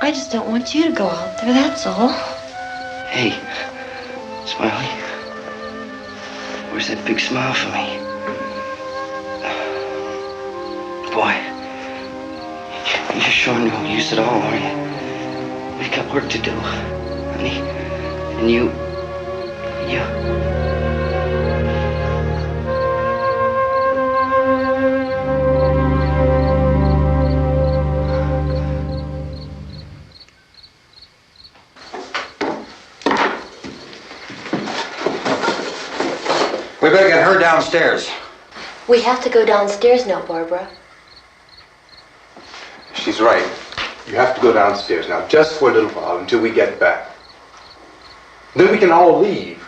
I just don't want you to go out there, that's all. Hey, Smiley. Where's that big smile for me? Boy, you're sure no use at all, are you? We've got work to do, honey. And you... We better get her downstairs. We have to go downstairs now, Barbara. She's right. You have to go downstairs now, just for a little while, until we get back. Then we can all leave.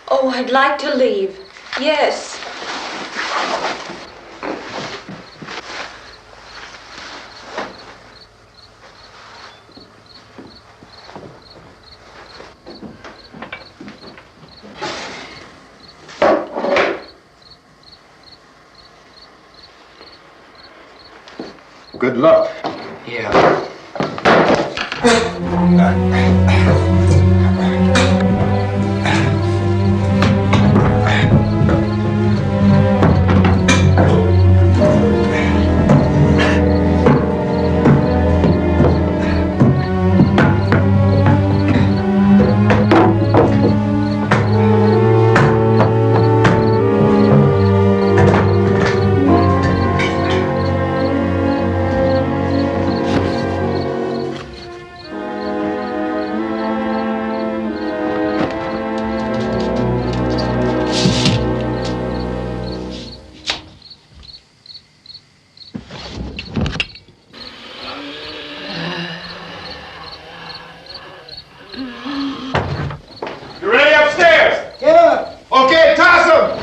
Oh, I'd like to leave. Yes. Good luck. Yeah. You ready upstairs? Yeah. Okay, toss him!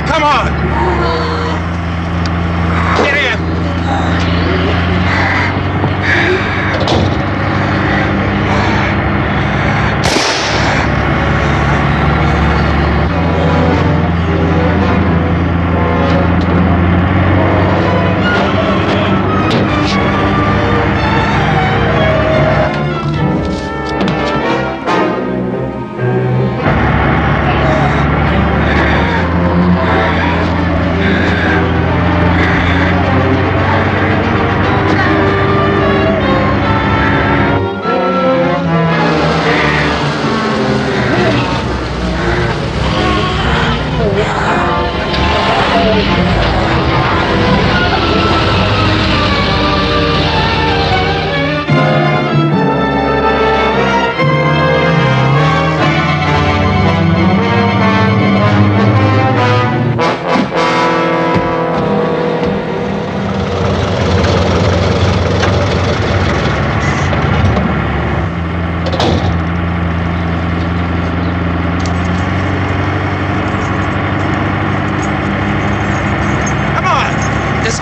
Come on! Get in!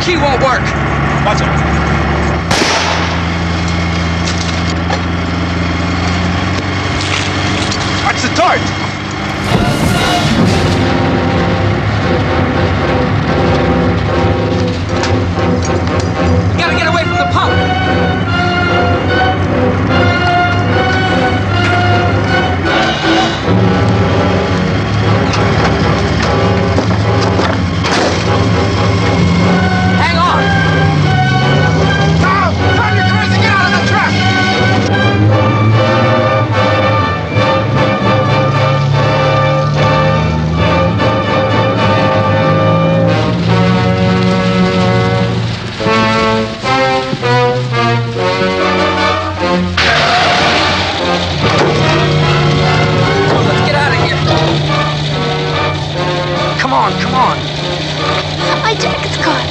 key won't work. Watch it. Watch the torch. You gotta get away from the pump. Hang on. Tom, turn your cars and get out of the truck. Let's get out of here. Come on, come on. My jacket's caught.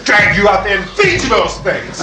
Drag you out there and feed you those things.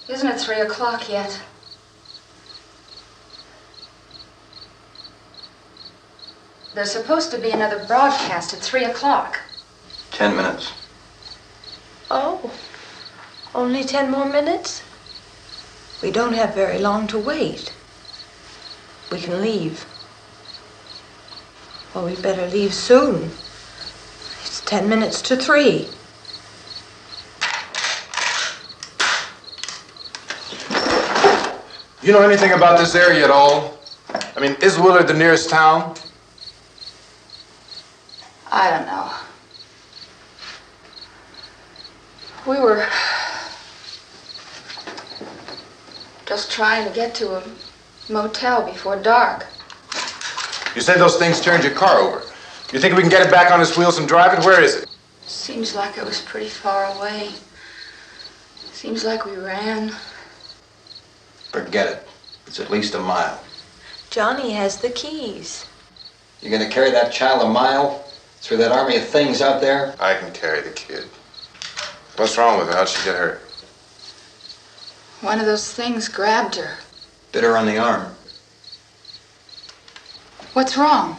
Isn't it 3 o'clock yet? There's supposed to be another broadcast at 3 o'clock. 10 minutes. Oh, only 10 more minutes? We don't have very long to wait. We can leave. Well, we better leave soon. It's 10 minutes to 3. You know anything about this area at all? I mean, is Willard the nearest town? I don't know. We were just trying to get to a motel before dark. You said those things turned your car over. You think we can get it back on its wheels and drive it? Where is it? Seems like it was pretty far away. Seems like we ran. Forget it. It's at least a mile. Johnny has the keys. You're gonna carry that child a mile through that army of things out there? I can carry the kid. What's wrong with her? How'd she get hurt? One of those things grabbed her. Bit her on the arm. What's wrong?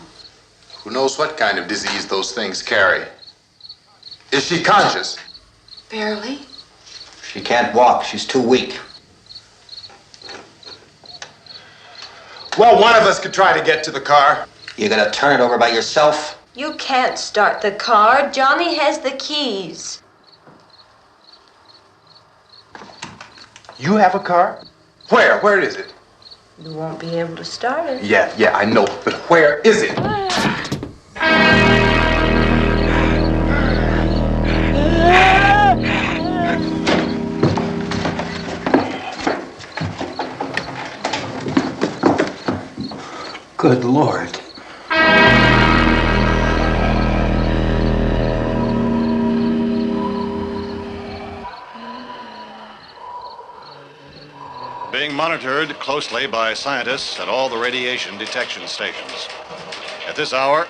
Who knows what kind of disease those things carry? Is she conscious? Barely. She can't walk. She's too weak. Well, one of us could try to get to the car. You gonna turn it over by yourself? You can't start the car. Johnny has the keys. You have a car? Where? Where is it? You won't be able to start it. Yeah, I know. But where is it? Good Lord. Being monitored closely by scientists at all the radiation detection stations. At this hour,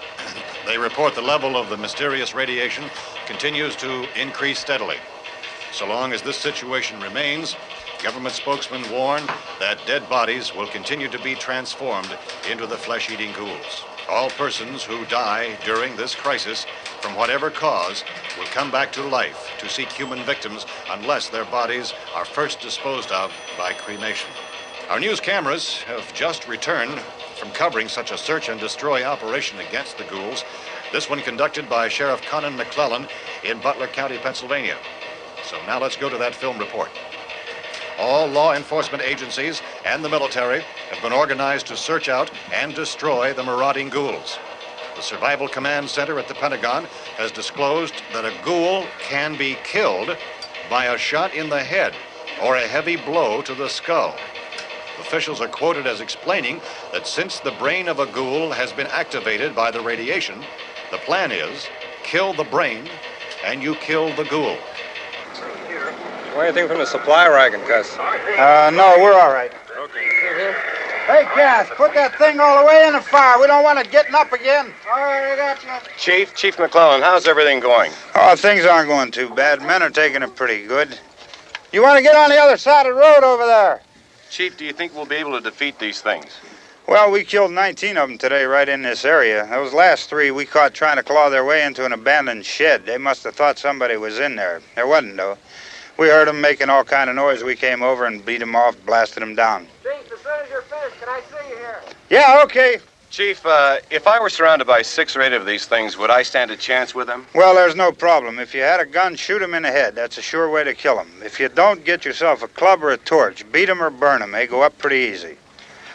they report the level of the mysterious radiation continues to increase steadily. So long as this situation remains, government spokesmen warn that dead bodies will continue to be transformed into the flesh-eating ghouls. All persons who die during this crisis, from whatever cause, will come back to life to seek human victims unless their bodies are first disposed of by cremation. Our news cameras have just returned from covering such a search and destroy operation against the ghouls, this one conducted by Sheriff Conan McClellan in Butler County, Pennsylvania. So now let's go to that film report. All law enforcement agencies and the military have been organized to search out and destroy the marauding ghouls. The Survival Command Center at the Pentagon has disclosed that a ghoul can be killed by a shot in the head or a heavy blow to the skull. Officials are quoted as explaining that since the brain of a ghoul has been activated by the radiation, the plan is kill the brain and you kill the ghoul. Anything from the supply wagon, Gus? No, we're all right. Okay. Hey, Cass, put that thing all the way in the fire. We don't want it getting up again. All right, I got you. Chief McClellan, how's everything going? Oh, things aren't going too bad. Men are taking it pretty good. You want to get on the other side of the road over there? Chief, do you think we'll be able to defeat these things? Well, we killed 19 of them today right in this area. Those last 3 we caught trying to claw their way into an abandoned shed. They must have thought somebody was in there. There wasn't, though. We heard them making all kind of noise. We came over and beat them off, blasted them down. Chief, as soon as you're finished, can I see you here? Yeah, okay. Chief, if I were surrounded by 6 or 8 of these things, would I stand a chance with them? Well, there's no problem. If you had a gun, shoot them in the head. That's a sure way to kill them. If you don't, get yourself a club or a torch. Beat them or burn them. They go up pretty easy.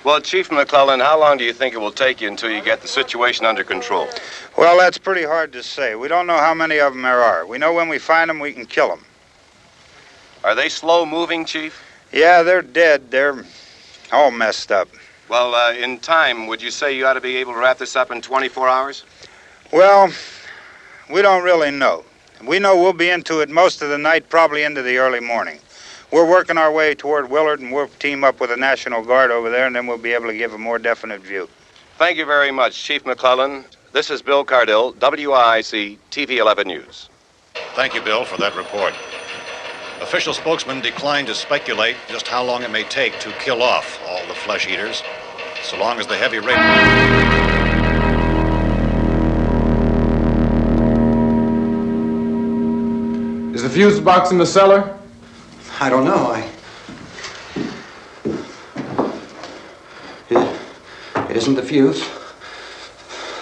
Well, Chief McClellan, how long do you think it will take you until you get the situation under control? Well, that's pretty hard to say. We don't know how many of them there are. We know when we find them, we can kill them. Are they slow-moving, Chief? Yeah, they're dead. They're all messed up. Well, in time, would you say you ought to be able to wrap this up in 24 hours? Well, we don't really know. We know we'll be into it most of the night, probably into the early morning. We're working our way toward Willard, and we'll team up with the National Guard over there, and then we'll be able to give a more definite view. Thank you very much, Chief McClellan. This is Bill Cardill, WIC TV 11 News. Thank you, Bill, for that report. Official spokesman declined to speculate just how long it may take to kill off all the flesh eaters, so long as the heavy rain... Is the the fuse box in the cellar? I don't know. It isn't the fuse.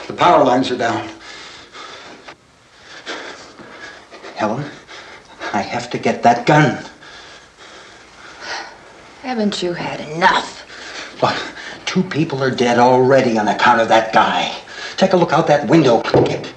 The power lines are down. Helen, I have to get that gun. Haven't you had enough? Look, 2 people are dead already on account of that guy. Take a look out that window. Get.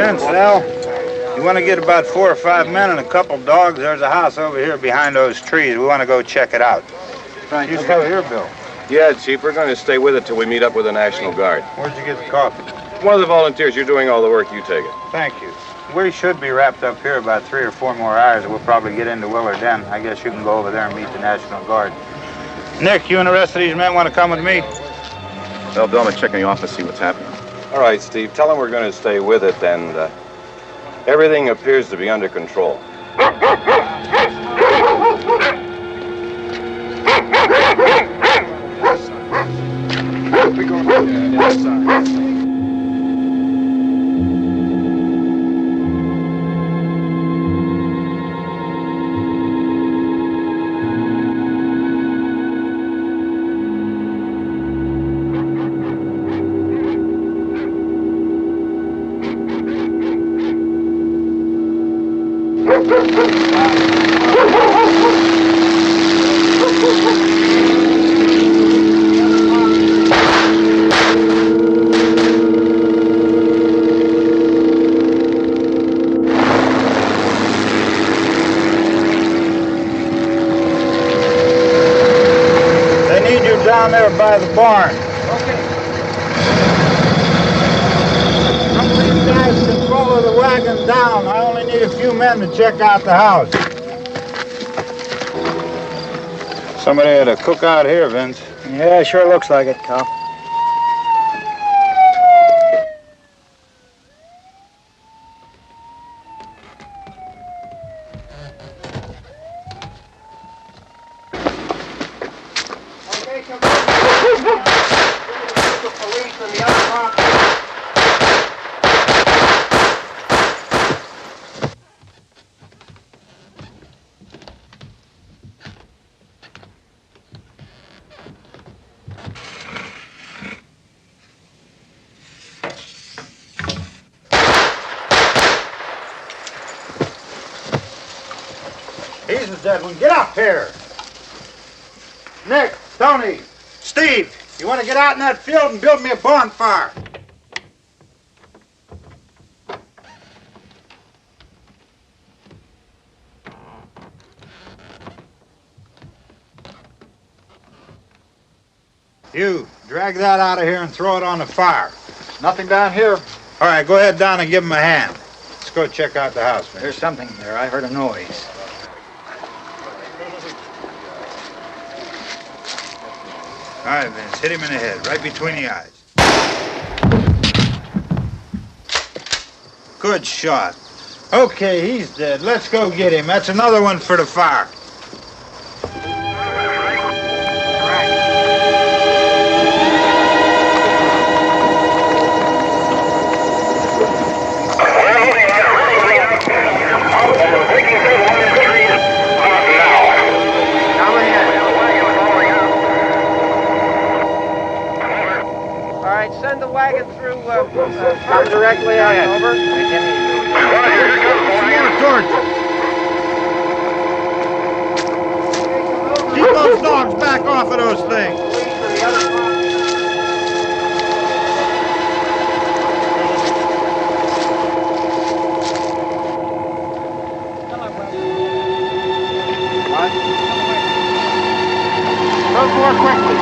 Vince, Al, you want to get about 4 or 5 men and a couple dogs? There's a house over here behind those trees. We want to go check it out. Right. You still here, Bill? Yeah, Chief, we're going to stay with it till we meet up with the National Guard. Where'd you get the coffee? One of the volunteers. You're doing all the work. You take it. Thank you. We should be wrapped up here about 3 or 4 more hours, and we'll probably get into Willard Den. I guess you can go over there and meet the National Guard. Nick, you and the rest of these men want to come with me? Well, Bill, I'm going to check in the office, see what's happening. All right, Steve. Tell them we're going to stay with it, and everything appears to be under control. Down there by the barn. Okay. Some of these guys can follow the wagon down. I only need a few men to check out the house. Somebody had a cookout here, Vince. Yeah, sure looks like it, Cal. He's a dead one. Get up here. Nick, Tony, Steve, you want to get out in that field and build me a bonfire? You, drag that out of here and throw it on the fire. Nothing down here. All right, go ahead down and give him a hand. Let's go check out the house, man. There's something there. I heard a noise. All right, Vince, hit him in the head, right between the eyes. Good shot. Okay, he's dead. Let's go get him. That's another one for the fire. Send the wagon through, come directly on over. Keep those dogs back off of those things. Go more quickly.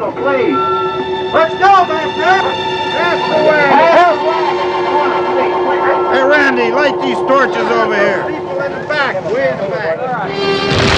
Please. Let's go, back there. That's the way. Hey, Randy, light these torches over here. People in the back, way in the back.